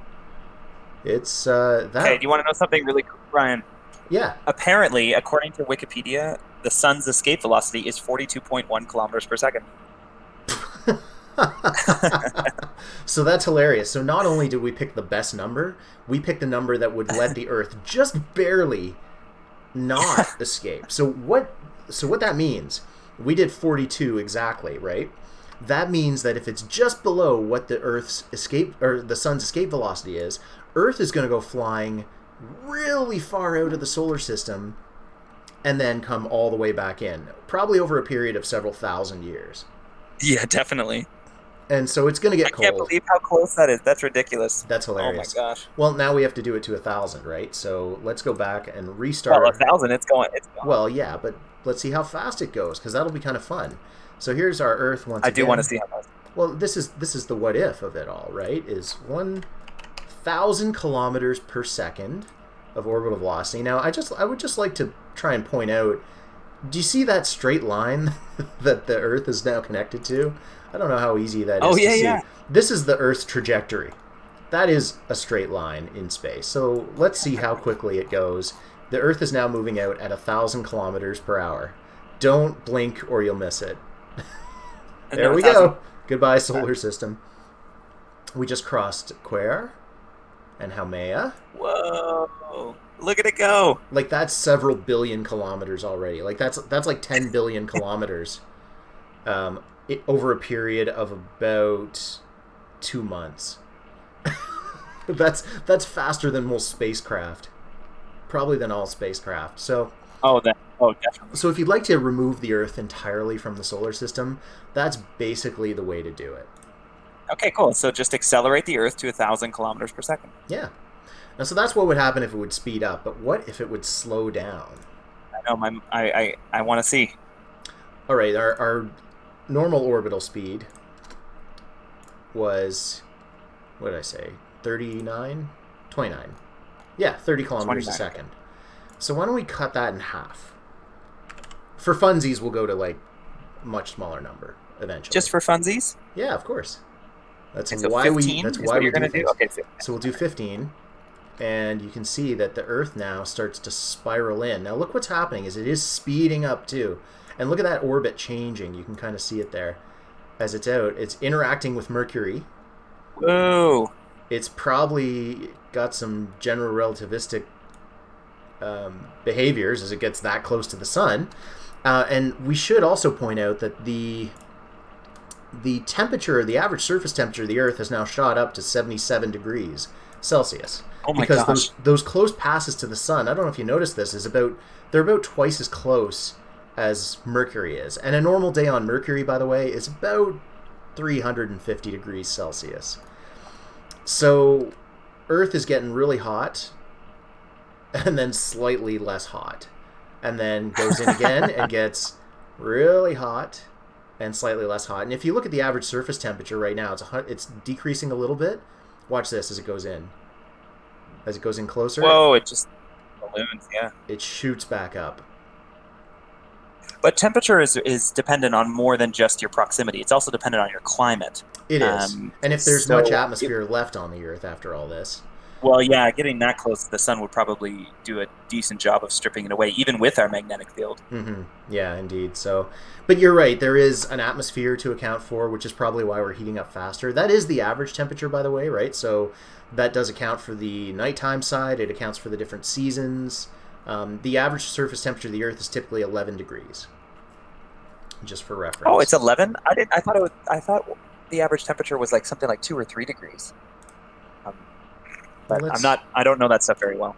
It's that. Okay, do you want to know something really cool, Ryan? Yeah. Apparently, according to Wikipedia, the sun's escape velocity is 42.1 kilometers per second. So that's hilarious. So not only did we pick the best number, we picked the number that would let the Earth just barely not escape. So what that means, we did 42 exactly, right? That means that if it's just below what the Earth's escape or the sun's escape velocity is, Earth is going to go flying really far out of the solar system and then come all the way back in, probably over a period of several thousand years. Yeah, definitely. And so it's going to get cold. I can't believe how close that is. That's ridiculous. That's hilarious. Oh my gosh. Well, now we have to do it to 1,000, right? So let's go back and restart. Well, 1,000, it's going. Well, yeah, but let's see how fast it goes, because that'll be kind of fun. So here's our Earth once again. I do want to see how fast. Well, this is the what if of it all, right? Is 1,000 kilometers per second of orbital velocity. Now, I would just like to try and point out. Do you see that straight line that the Earth is now connected to? I don't know how easy that is to see. Yeah. This is the Earth's trajectory. That is a straight line in space. So let's see how quickly it goes. The Earth is now moving out at 1,000 kilometers per hour. Don't blink or you'll miss it. There we go. Goodbye, solar system. We just crossed Quair and Haumea. Whoa. Look at it go. Like, that's several billion kilometers already. Like, that's like 10 billion kilometers over a period of about 2 months. That's faster than most spacecraft. Probably than all spacecraft. So definitely. So if you'd like to remove the Earth entirely from the solar system, that's basically the way to do it. Okay, cool. So just accelerate the Earth to 1,000 kilometers per second. Yeah. Now, so that's what would happen if it would speed up, but what if it would slow down? I know, I want to see. All right, our normal orbital speed was, what did I say, 29? 29. Yeah, 30 kilometers 29. A second. So why don't we cut that in half? For funsies, we'll go to, like, a much smaller number eventually. Just for funsies? Yeah, of course. That's so why 15? That's why we do things. Okay, so we'll do 15. And you can see that the Earth now starts to spiral in. Now look what's happening is it is speeding up too. And look at that orbit changing. You can kind of see it there as it's out. It's interacting with Mercury. Whoa. It's probably got some general relativistic behaviors as it gets that close to the sun. And we should also point out that the temperature, the average surface temperature of the Earth has now shot up to 77 degrees Celsius. Oh my because gosh. Those close passes to the sun, I don't know if you noticed this, they're about twice as close as Mercury is. And a normal day on Mercury, by the way, is about 350 degrees Celsius. So Earth is getting really hot and then slightly less hot. And then goes in again and gets really hot and slightly less hot. And if you look at the average surface temperature right now, it's decreasing a little bit. Watch this as it goes in. As it goes in closer. Whoa, it just balloons, yeah. It shoots back up. But temperature is dependent on more than just your proximity. It's also dependent on your climate. It is. And if there's much atmosphere left on the Earth after all this. Well, yeah, getting that close to the sun would probably do a decent job of stripping it away, even with our magnetic field. Mm-hmm. Yeah, indeed. So, but you're right. There is an atmosphere to account for, which is probably why we're heating up faster. That is the average temperature, by the way, right? So that does account for the nighttime side. It accounts for the different seasons. The average surface temperature of the Earth is typically 11 degrees. Just for reference. Oh, it's 11? I thought the average temperature was like something like 2 or 3 degrees. But I don't know that stuff very well.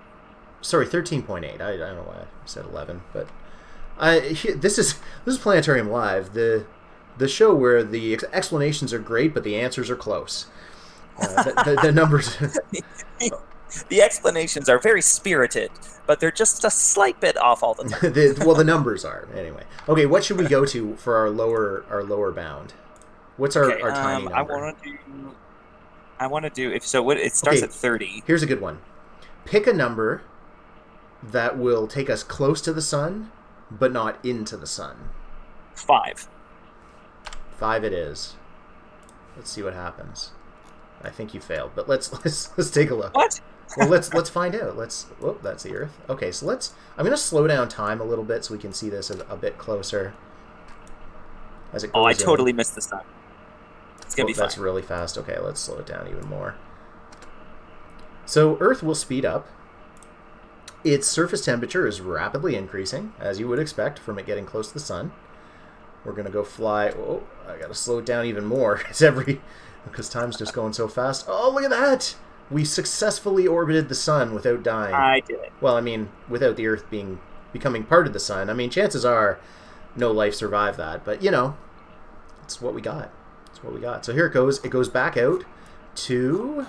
Sorry, 13.8. I don't know why I said 11, but This is Planetarium Live, the show where the explanations are great, but the answers are close. The numbers. The explanations are very spirited, but they're just a slight bit off all the time. The numbers are anyway. Okay, what should we go to for our lower bound? What's our tiny number? I want to do if so. What it starts at 30. Here's a good one. Pick a number that will take us close to the sun, but not into the sun. 5. 5 it is. Let's see what happens. I think you failed, but let's take a look. What? Well, let's find out. That's the Earth. Okay, so I'm going to slow down time a little bit so we can see this a bit closer. As it goes I totally missed the sun. It's going to be fine. That's really fast. Okay, let's slow it down even more. So Earth will speed up. Its surface temperature is rapidly increasing, as you would expect from it getting close to the sun. We're going to go fly. Oh, I got to slow it down even more because time's just going so fast. Oh, look at that! We successfully orbited the sun without dying. I did it. Well, I mean, without the Earth becoming part of the sun. I mean, chances are no life survived that. But, it's what we got. It's what we got. So here it goes. It goes back out to...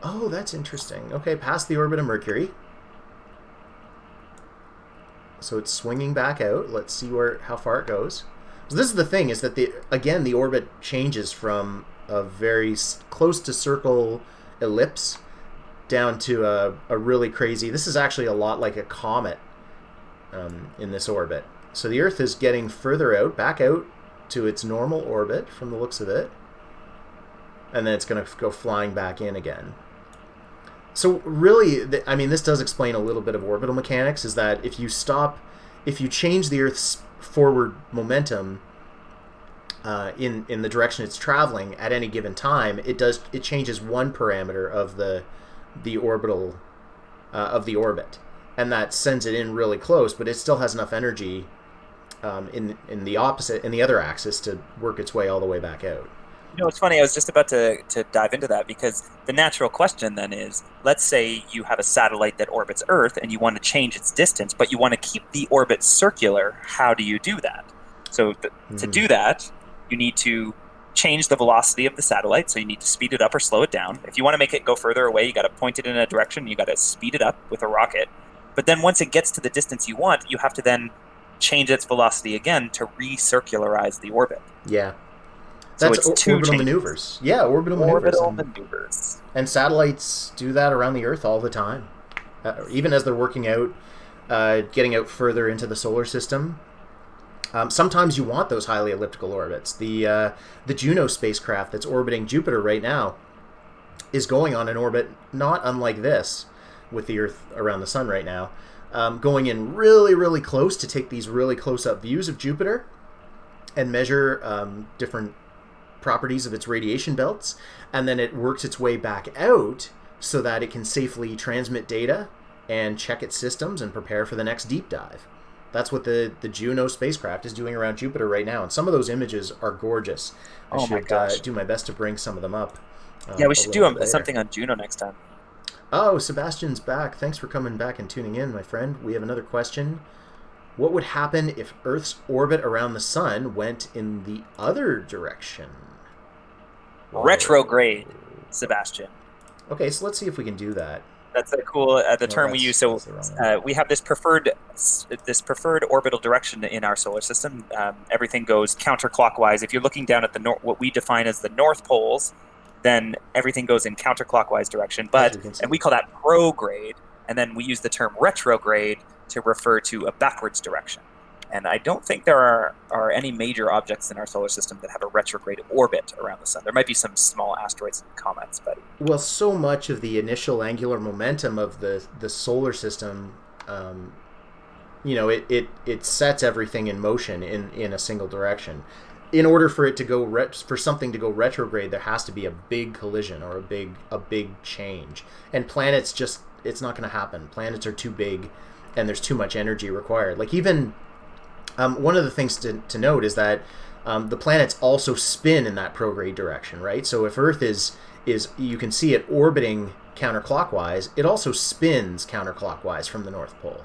Oh, that's interesting. Okay, past the orbit of Mercury. So it's swinging back out. Let's see how far it goes. So this is the thing, is that the orbit changes from a very close to circle ellipse down to a really crazy... This is actually a lot like a comet in this orbit. So the Earth is getting further out, back out to its normal orbit from the looks of it. And then it's going to go flying back in again. So really, this does explain a little bit of orbital mechanics, is that if you change the Earth's forward momentum in the direction it's traveling at any given time, it changes one parameter of the orbital of the orbit, and that sends it in really close, but it still has enough energy in the other axis to work its way all the way back out. It's funny. I was just about to dive into that, because the natural question then is, let's say you have a satellite that orbits Earth and you want to change its distance, but you want to keep the orbit circular. How do you do that? So to do that, you need to change the velocity of the satellite. So you need to speed it up or slow it down. If you want to make it go further away, you got to point it in a direction. You got to speed it up with a rocket. But then once it gets to the distance you want, you have to then change its velocity again to recircularize the orbit. Yeah. So That's it's two orbital maneuvers. Yeah, orbital maneuvers. maneuvers. And satellites do that around the Earth all the time. Even as they're working out, getting out further into the solar system. Sometimes you want those highly elliptical orbits. The Juno spacecraft that's orbiting Jupiter right now is going on an orbit not unlike this, with the Earth around the sun right now, going in really, really close to take these really close-up views of Jupiter and measure different properties of its radiation belts, and then it works its way back out so that it can safely transmit data and check its systems and prepare for the next deep dive. That's what the Juno spacecraft is doing around Jupiter right now, and some of those images are gorgeous. I should do my best to bring some of them up. Yeah, we should do something on Juno next time. Oh, Sebastian's back. Thanks for coming back and tuning in, my friend. We have another question. What would happen if Earth's orbit around the sun went in the other direction? Retrograde, Sebastian. Okay, so let's see if we can do that. That's a cool term we use. So we have this preferred orbital direction in our solar system. Everything goes counterclockwise. If you're looking down at what we define as the North Poles, then everything goes in counterclockwise direction. And we call that prograde. And then we use the term retrograde to refer to a backwards direction. And I don't think there are any major objects in our solar system that have a retrograde orbit around the sun. There might be some small asteroids and comets, but... Well, so much of the initial angular momentum of the solar system, it sets everything in motion in a single direction. In order for it to go for something to go retrograde, there has to be a big collision or a big change. And planets it's not going to happen. Planets are too big, and there's too much energy required. Like even... one of the things to note is that the planets also spin in that prograde direction, right? So if Earth is you can see it orbiting counterclockwise, it also spins counterclockwise from the North Pole,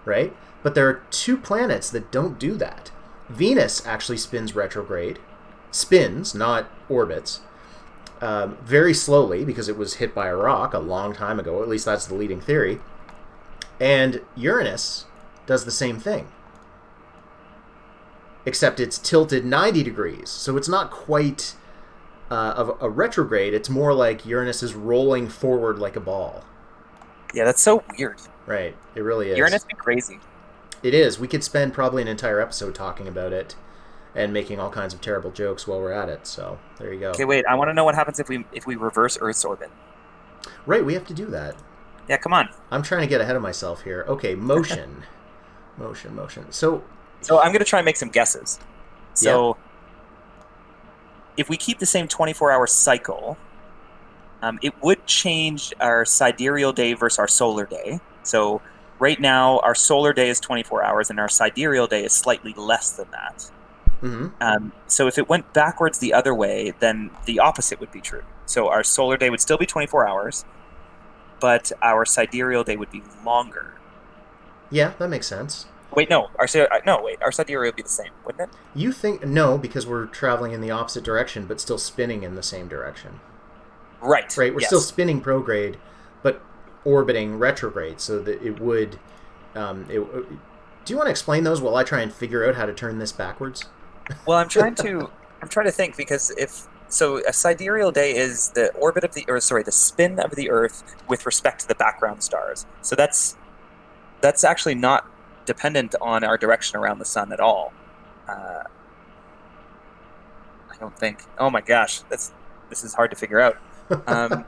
right? But there are two planets that don't do that. Venus actually spins retrograde. Spins, not orbits. Very slowly, because it was hit by a rock a long time ago. At least that's the leading theory. And Uranus does the same thing. Except it's tilted 90 degrees. So it's not quite of a retrograde. It's more like Uranus is rolling forward like a ball. Yeah, that's so weird. Right. It really is. Uranus be crazy. It is. We could spend probably an entire episode talking about it and making all kinds of terrible jokes while we're at it. So there you go. Okay, wait. I want to know what happens if we reverse Earth's orbit. Right, we have to do that. Yeah, come on. I'm trying to get ahead of myself here. Okay, motion. motion. So I'm going to try and make some guesses. So if we keep the same 24-hour cycle, it would change our sidereal day versus our solar day. So right now, our solar day is 24 hours, and our sidereal day is slightly less than that. Mm-hmm. So if it went backwards the other way, then the opposite would be true. So our solar day would still be 24 hours, but our sidereal day would be longer. Yeah, that makes sense. Wait, no. Our sidereal would be the same, wouldn't it? You think... No, because we're traveling in the opposite direction, but still spinning in the same direction. Right. Right, we're still spinning prograde, but orbiting retrograde, so that it would... do you want to explain those while I try and figure out how to turn this backwards? Well, I'm trying to think, because a sidereal day is the the spin of the Earth with respect to the background stars. So that's actually not dependent on our direction around the sun at all. I don't think. Oh my gosh, this is hard to figure out. No,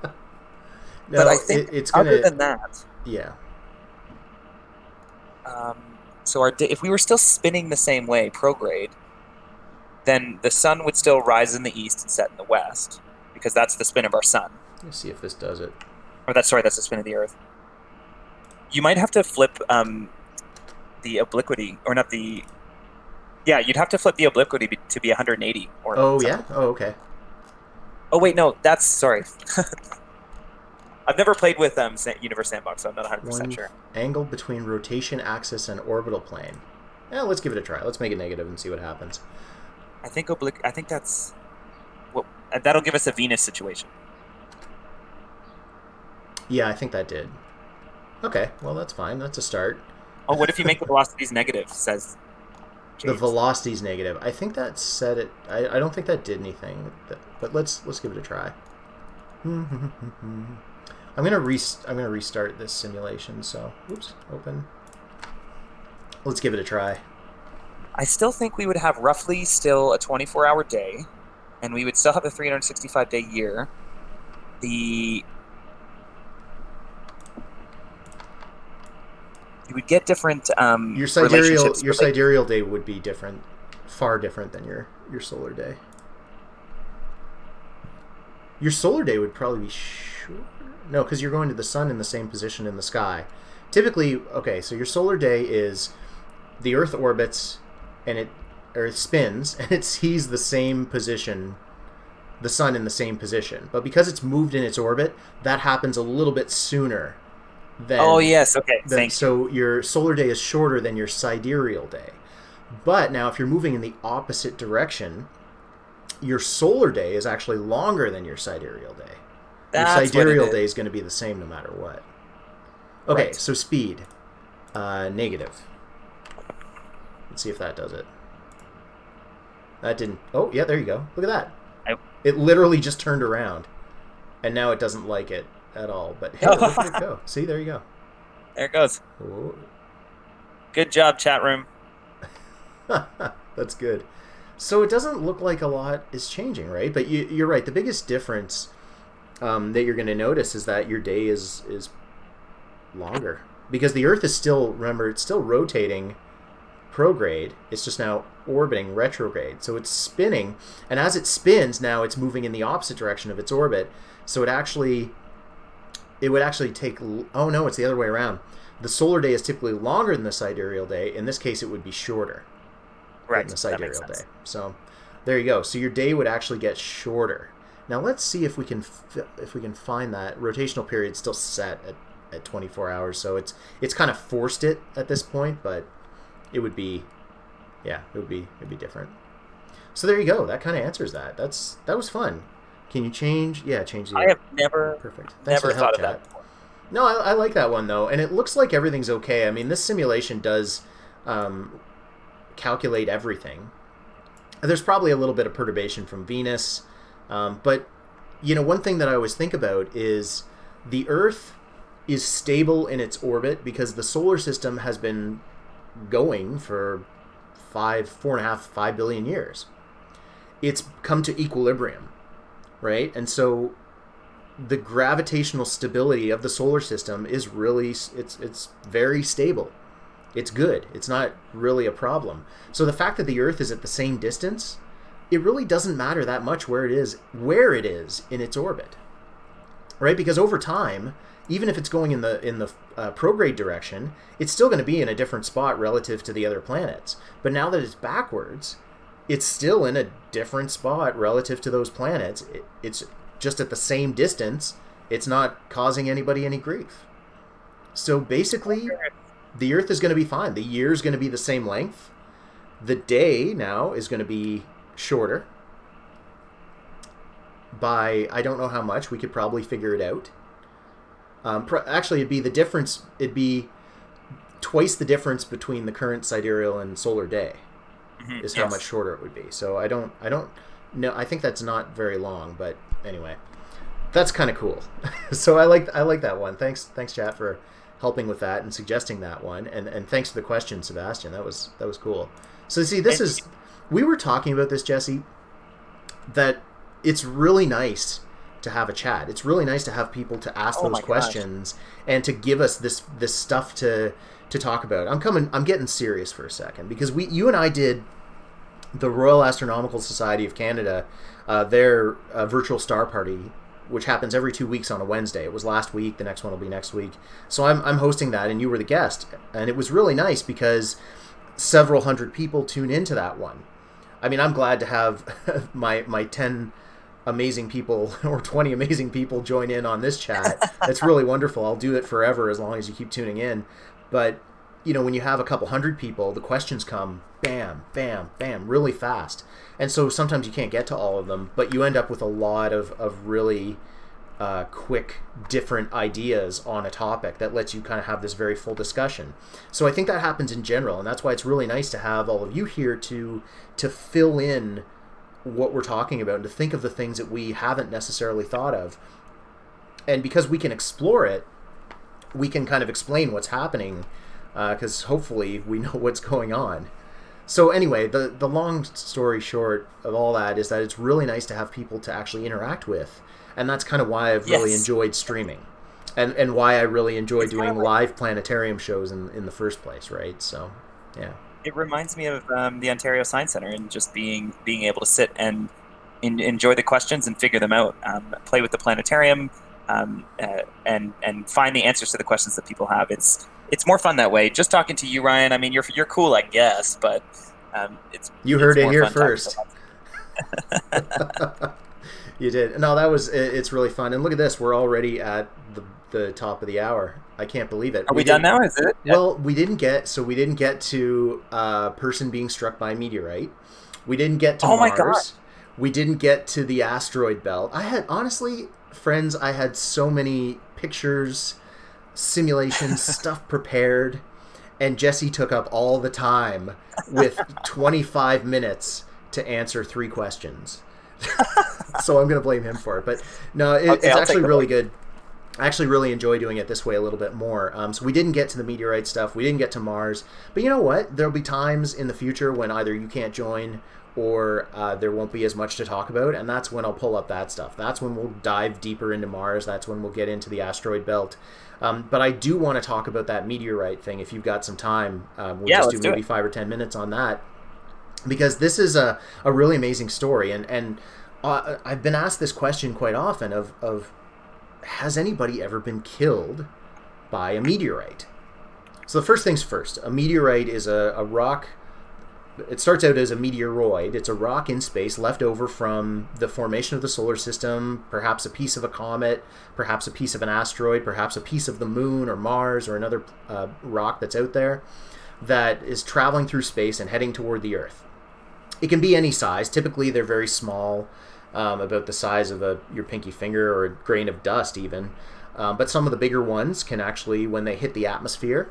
but I think it's gonna, other than that, yeah. So if we were still spinning the same way, prograde, then the sun would still rise in the east and set in the west, because that's the spin of our sun. Let's see if this does it. Or that's the spin of the Earth. You might have to flip the obliquity, or not the... Yeah, you'd have to flip the obliquity to be 180. Or oh, something. yeah? Oh, okay. Oh, wait, no, sorry. I've never played with Universe Sandbox, so I'm not 100% sure. Angle between rotation axis and orbital plane. Yeah, let's give it a try. Let's make it negative and see what happens. I think that's... that'll give us a Venus situation. Yeah, I think that did. Okay, well, that's fine. That's a start. Oh, what if you make the velocities negative, says James. The velocity's negative. I think that set it... I don't think that did anything. But let's give it a try. I'm gonna restart this simulation, so... Oops, open. Let's give it a try. I still think we would have roughly still a 24-hour day, and we would still have a 365-day year. You would get different your sidereal day would be different, far different than your solar day. Your solar day would probably be shorter. No, because you're going to the sun in the same position in the sky. Typically, okay, so your solar day is the Earth orbits and it spins and it sees the same position, the sun in the same position. But because it's moved in its orbit, that happens a little bit sooner than... Oh, yes, okay, so your solar day is shorter than your sidereal day. But now if you're moving in the opposite direction, your solar day is actually longer than your sidereal day. Your sidereal day is going to be the same no matter what. Okay, right. So speed. Negative. Let's see if that does it. That didn't... Oh, yeah, there you go. Look at that. It literally just turned around. And now it doesn't like it at all. But hey, look at it go. See, there you go. There it goes. Whoa. Good job, chat room. That's good. So it doesn't look like a lot is changing, right? But you're right. The biggest difference that you're going to notice is that your day is longer. Because the Earth is still, remember, it's still rotating prograde. It's just now orbiting retrograde. So it's spinning. And as it spins, now it's moving in the opposite direction of its orbit. So it would actually take... Oh, no, it's the other way around. The solar day is typically longer than the sidereal day. In this case, it would be shorter. Right, than the sidereal day. So there you go. So your day would actually get shorter. Now let's see if we can find that rotational period still set at 24 hours. So it's kind of forced it at this point, but it would be it'd be different. So there you go. That kind of answers that. That was fun. Can you change? Yeah, change the. I have never Perfect. Thanks never for the help, thought of chat. that before. No, I like that one though, and it looks like everything's okay. I mean, this simulation does calculate everything. There's probably a little bit of perturbation from Venus, but one thing that I always think about is the Earth is stable in its orbit because the solar system has been going for 5 billion years. It's come to equilibrium, right? And so the gravitational stability of the solar system is really, it's very stable. It's good. It's not really a problem. So the fact that the Earth is at the same distance, it really doesn't matter that much where it is in its orbit, right? Because over time, even if it's going in the prograde direction, it's still going to be in a different spot relative to the other planets. But now that it's backwards, it's still in a different spot relative to those planets. It's just at the same distance. It's not causing anybody any grief. So basically, the Earth is going to be fine. The year is going to be the same length. The day now is going to be shorter by, I don't know how much. We could probably figure it out. Actually, it'd be the difference. It'd be twice the difference between the current sidereal and solar day. Is how much shorter it would be. So I don't know. I think that's not very long, but anyway, that's kind of cool. So I like that one. Thanks chat for helping with that and suggesting that one, and thanks for the question, Sebastian. That was cool. So see, we were talking about this, Jesse, that it's really nice to have a chat. It's really nice to have people to ask those questions and to give us this stuff to talk about. I'm getting serious for a second, because you and I did the Royal Astronomical Society of Canada, their virtual star party, which happens every 2 weeks on a Wednesday. It was last week. The next one will be next week. So I'm hosting that, and you were the guest, and it was really nice because several hundred people tune into that one. I mean, I'm glad to have my 10 amazing people or 20 amazing people join in on this chat. It's really wonderful. I'll do it forever as long as you keep tuning in. But when you have a couple hundred people, the questions come bam, bam, bam, really fast. And so sometimes you can't get to all of them, but you end up with a lot of really quick, different ideas on a topic that lets you kind of have this very full discussion. So I think that happens in general, and that's why it's really nice to have all of you here to fill in what we're talking about and to think of the things that we haven't necessarily thought of. And because we can explore it, we can kind of explain what's happening, because hopefully we know what's going on. So anyway, the long story short of all that is that it's really nice to have people to actually interact with. And that's kind of why I've really enjoyed streaming. And why I really enjoy doing live planetarium shows in the first place, right? So, yeah. It reminds me of the Ontario Science Centre and just being able to sit and enjoy the questions and figure them out, play with the planetarium, and find the answers to the questions that people have. It's more fun that way. Just talking to you, Ryan, I mean, you're cool, I guess, but you heard it here first. You did. No, it's really fun. And look at this. We're already at the top of the hour. I can't believe it. Are we done now? Is it? Well, we didn't get to a person being struck by a meteorite. We didn't get to Mars. My God. We didn't get to the asteroid belt. Honestly, friends, I had so many pictures, simulations, stuff prepared, and Jesse took up all the time with 25 minutes to answer 3 questions. So I'm going to blame him for it. But no, it's actually really good. I actually really enjoy doing it this way a little bit more. So we didn't get to the meteorite stuff. We didn't get to Mars. But you know what? There'll be times in the future when either you can't join or there won't be as much to talk about. And that's when I'll pull up that stuff. That's when we'll dive deeper into Mars. That's when we'll get into the asteroid belt. But I do want to talk about that meteorite thing if you've got some time. We'll just do maybe 5 or 10 minutes on that. Because this is a really amazing story. And I've been asked this question quite often of has anybody ever been killed by a meteorite? So the first things first, a meteorite is a rock it starts out as a meteoroid. It's a rock in space left over from the formation of the solar system, perhaps a piece of a comet, perhaps a piece of an asteroid, perhaps a piece of the moon or Mars or another rock that's out there that is traveling through space and heading toward the Earth. It can be any size. Typically, they're very small, about the size of your pinky finger or a grain of dust even. But some of the bigger ones can actually, when they hit the atmosphere,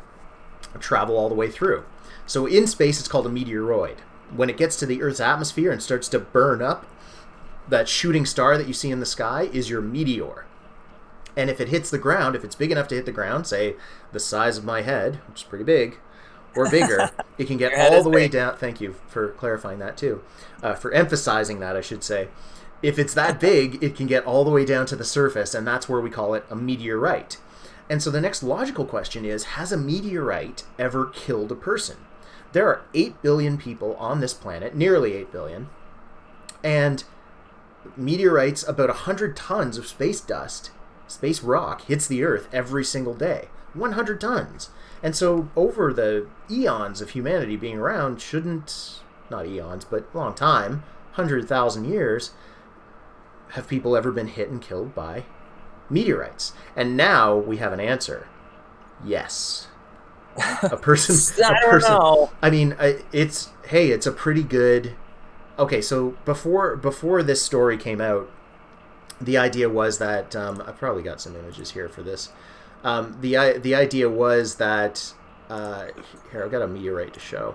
travel all the way through. So in space, it's called a meteoroid. When it gets to the Earth's atmosphere and starts to burn up, that shooting star that you see in the sky is your meteor. And if it hits the ground, if it's big enough to hit the ground, say the size of my head, which is pretty big, or bigger, it can get all the way down. Thank you for clarifying that too. For emphasizing that, I should say. If it's that big, it can get all the way down to the surface, and that's where we call it a meteorite. And so the next logical question is, has a meteorite ever killed a person? There are 8 billion people on this planet, nearly 8 billion, and meteorites, about 100 tons of space dust, space rock, hits the Earth every single day. 100 tons. And so over the eons of humanity being around, not eons, but long time, 100,000 years, have people ever been hit and killed by meteorites? And now we have an answer. Yes. A person. I don't know. I mean, it's a pretty good. Okay, so before this story came out, the idea was that I've probably got some images here for this. The idea was that here I've got a meteorite to show.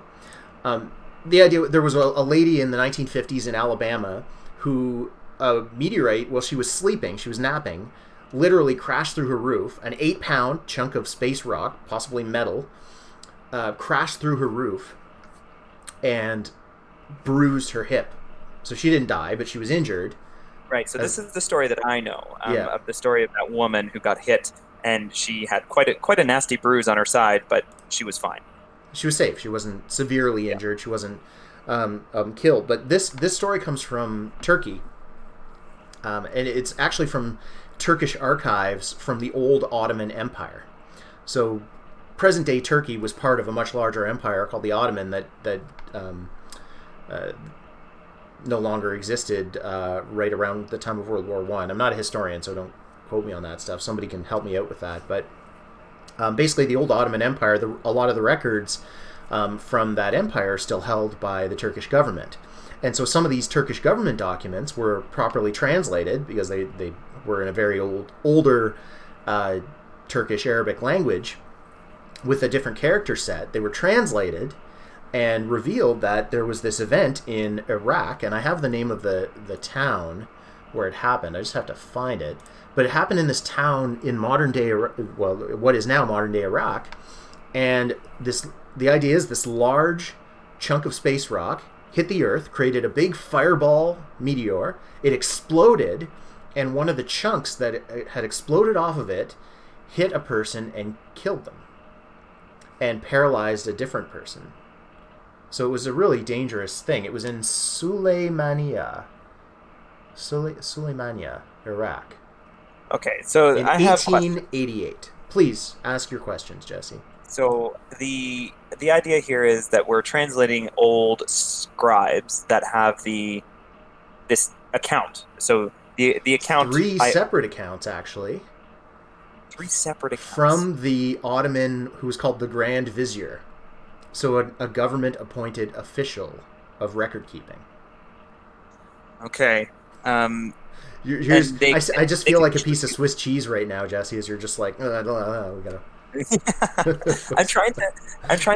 The idea, there was a lady in the 1950s in Alabama who a meteorite, while she was sleeping, she was napping, literally crashed through her roof. An 8-pound chunk of space rock, possibly metal, crashed through her roof and bruised her hip. So she didn't die, but she was injured. Right. So this is the story that I know of the story of that woman who got hit, and she had quite a nasty bruise on her side, but she was fine. She was safe. She wasn't severely injured. She wasn't killed. But this story comes from Turkey, and it's actually from Turkish archives from the old Ottoman Empire. So present-day Turkey was part of a much larger empire called the Ottoman that no longer existed right around the time of World War I. I'm not a historian, so don't quote me on that stuff. Somebody can help me out with that. But basically, the old Ottoman Empire, a lot of the records from that empire are still held by the Turkish government. And so some of these Turkish government documents were properly translated because they were in a very older Turkish Arabic language with a different character set. They were translated and revealed that there was this event in Iraq, and I have the name of the town where it happened. I just have to find it. But it happened in this town in modern-day, well, what is now modern-day Iraq, and the idea is this large chunk of space rock hit the Earth, created a big fireball meteor, it exploded, and one of the chunks that had exploded off of it hit a person and killed them, and paralyzed a different person. So it was a really dangerous thing. It was in Suleymania, Iraq. Okay, so in I have 1888. Please ask your questions, Jesse. So the idea here is that we're translating old scribes that have this account. So the account separate accounts, actually. 3 separate accounts from the Ottoman, who was called the Grand Vizier. So a government-appointed official of record keeping. Okay. I just feel like a piece of Swiss cheese right now, Jesse, as you're just like, we gotta. I'm trying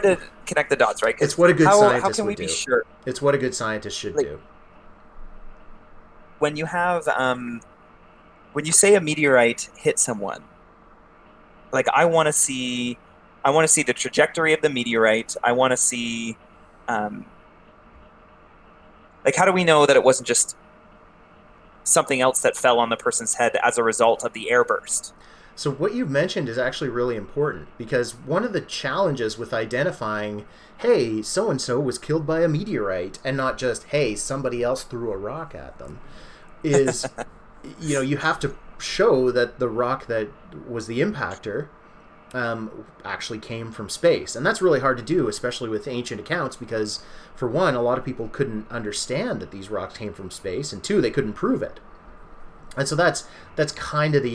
to connect the dots, right? It's what a good scientist how can we would be do. Sure? It's what a good scientist should do. When you have, when you say a meteorite hit someone, like I want to see the trajectory of the meteorite. I want to see, like, how do we know that it wasn't just something else that fell on the person's head as a result of the airburst? So what you've mentioned is actually really important, because one of the challenges with identifying, hey, so-and-so was killed by a meteorite, and not just, hey, somebody else threw a rock at them, is, you have to show that the rock that was the impactor actually came from space. And that's really hard to do, especially with ancient accounts, because for one, a lot of people couldn't understand that these rocks came from space, and two, they couldn't prove it. And so that's kind of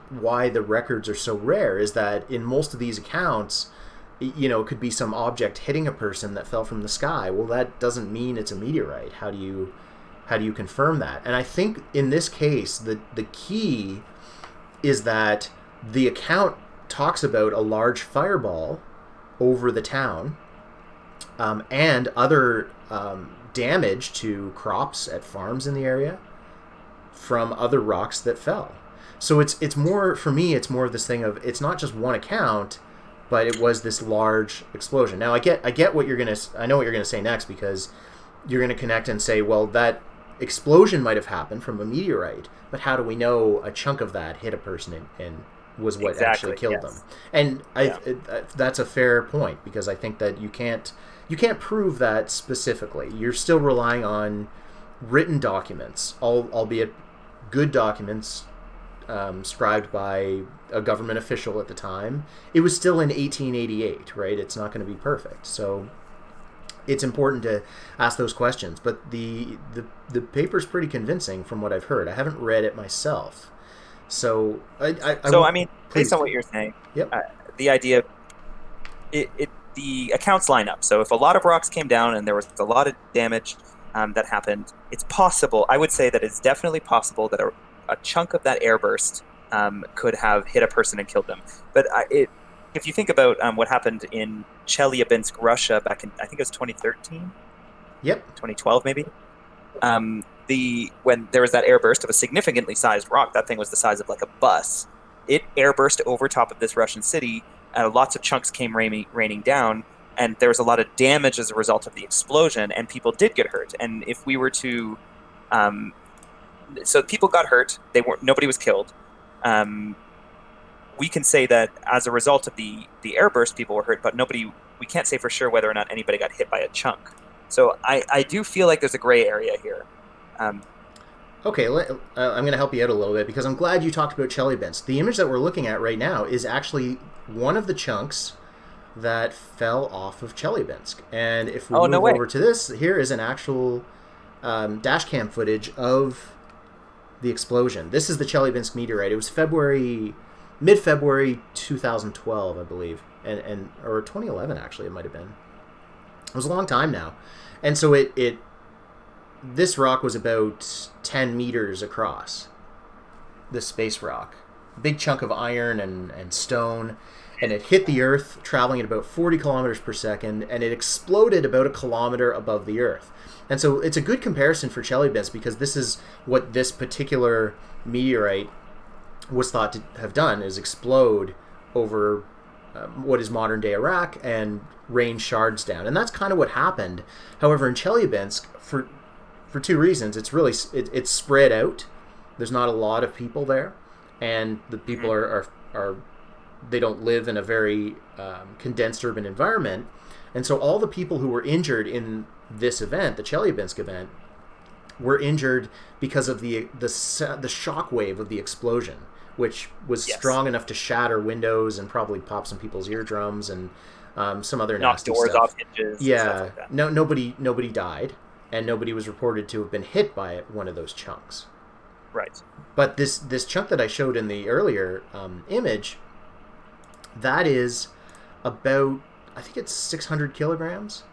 why the records are so rare, is that in most of these accounts, it could be some object hitting a person that fell from the sky. Well, that doesn't mean it's a meteorite. How do you confirm that? And I think in this case, the key is that the account talks about a large fireball over the town, and other damage to crops at farms in the area from other rocks that fell. So it's more, for me, it's more of this thing of, it's not just one account, but it was this large explosion. Now I get what I know what you're gonna say next, because you're gonna connect and say, well, that explosion might have happened from a meteorite, but how do we know a chunk of that hit a person and was what actually killed them? And that's a fair point, because I think that you can't prove that specifically. You're still relying on written documents, albeit good documents, scribed by a government official at the time. It was still in 1888, right? It's not going to be perfect. So it's important to ask those questions. But the paper's pretty convincing from what I've heard. I haven't read it myself. So I mean, based on what you're saying, yep. The idea, the accounts line up. So if a lot of rocks came down and there was a lot of damage that happened, it's possible. I would say that it's definitely possible that a chunk of that airburst could have hit a person and killed them. But if you think about what happened in Chelyabinsk, Russia, back in, I think it was 2013? Yep. 2012, maybe? When there was that airburst of a significantly sized rock, that thing was the size of like a bus. It airburst over top of this Russian city, lots of chunks came raining down, and there was a lot of damage as a result of the explosion, and people did get hurt. And if we were to... so people got hurt. Nobody was killed. We can say that as a result of the airburst, people were hurt, but we can't say for sure whether or not anybody got hit by a chunk. So I do feel like there's a gray area here. Okay, I'm going to help you out a little bit, because I'm glad you talked about Chelyabinsk. The image that we're looking at right now is actually one of the chunks that fell off of Chelyabinsk. And if we move over to this, here is an actual dash cam footage of the explosion. This is the Chelyabinsk meteorite. It was mid-February 2012, I believe, or 2011 actually. It might have been. It was a long time now, and so this rock was about 10 meters across. This space rock, big chunk of iron and stone, and it hit the Earth, traveling at about 40 kilometers per second, and it exploded about a kilometer above the Earth. And so it's a good comparison for Chelyabinsk, because this is what this particular meteorite was thought to have done, is explode over what is modern-day Iraq and rain shards down. And that's kind of what happened. However, in Chelyabinsk, for two reasons, it's spread out. There's not a lot of people there, and the people are they don't live in a very condensed urban environment. And so all the people who were injured in this event, the Chelyabinsk event, were injured because of the shock wave of the explosion, which was strong enough to shatter windows and probably pop some people's eardrums and some other nasty knock doors stuff. off hinges. Yeah, and stuff like that. Nobody died, and nobody was reported to have been hit by one of those chunks. Right. But this chunk that I showed in the earlier image, that is about, I think it's 600 kilograms.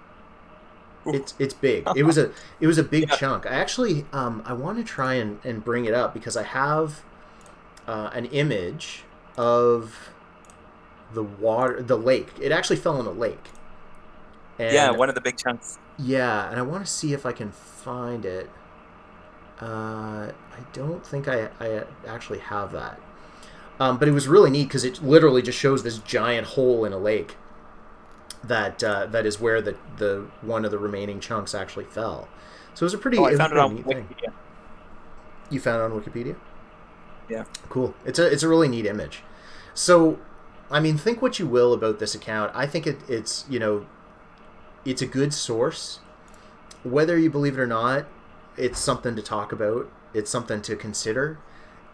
It's big. It was a big chunk. I actually I want to try and bring it up, because I have an image of the lake. It actually fell in a lake. And one of the big chunks. Yeah, and I want to see if I can find it. I don't think I actually have that. But it was really neat, because it literally just shows this giant hole in a lake that is where the one of the remaining chunks actually fell. So it was a pretty I found it on neat Wikipedia. thing. You found it on Wikipedia? Yeah. Cool. It's a really neat image. So, I mean, think what you will about this account. I think it's a good source. Whether you believe it or not, it's something to talk about. It's something to consider.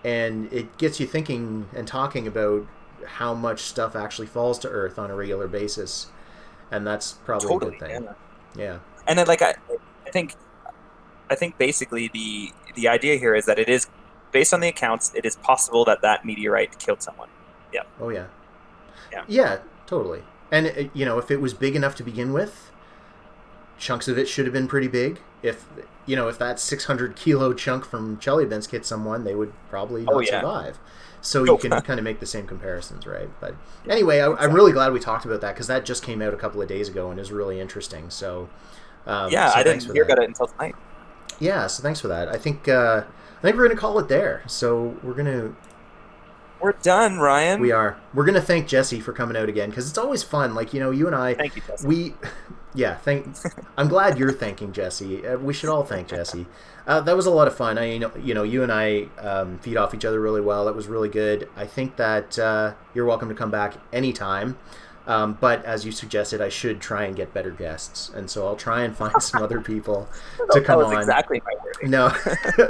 And it gets you thinking and talking about how much stuff actually falls to Earth on a regular basis, and that's probably a good thing. Yeah. And then, like, I think basically the idea here is that it is based on the accounts. It is possible that meteorite killed someone. Yeah. Oh yeah. Yeah. Yeah. Totally. And if it was big enough to begin with, chunks of it should have been pretty big. If that 600 kilo chunk from Chelyabinsk hit someone, they would probably not survive. So you can kind of make the same comparisons, right? But anyway, I'm really glad we talked about that, because that just came out a couple of days ago and is really interesting. So I didn't hear about it until tonight. Yeah, so thanks for that. I think we're gonna call it there. So we're done, Ryan. We are. We're gonna thank Jesse for coming out again, because it's always fun. Like, you and I. Thank you, Jesse. I'm glad you're thanking Jesse. We should all thank Jesse. That was a lot of fun. You and I feed off each other really well. That was really good. I think that you're welcome to come back anytime. But as you suggested, I should try and get better guests, and so I'll try and find some other people to come on. That was exactly my wording. No,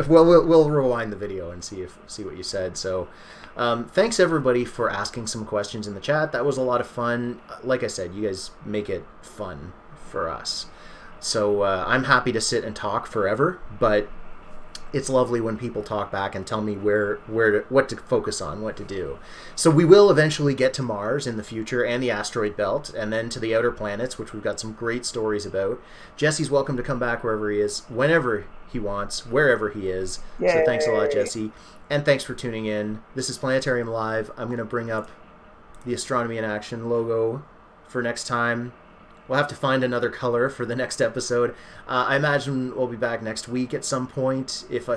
well, we'll rewind the video and see what you said. So, thanks everybody for asking some questions in the chat. That was a lot of fun. Like I said, you guys make it fun for us. So I'm happy to sit and talk forever, but it's lovely when people talk back and tell me what to focus on, what to do. So we will eventually get to Mars in the future, and the asteroid belt, and then to the outer planets, which we've got some great stories about. Jesse's welcome to come back wherever he is, whenever he wants, wherever he is. Yay. So thanks a lot, Jesse. And thanks for tuning in. This is Planetarium Live. I'm going to bring up the Astronomy in Action logo for next time. We'll have to find another color for the next episode. I imagine we'll be back next week at some point. If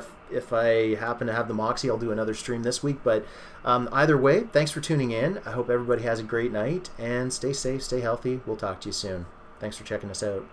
I happen to have the Moxie, I'll do another stream this week. But either way, thanks for tuning in. I hope everybody has a great night, and stay safe, stay healthy. We'll talk to you soon. Thanks for checking us out.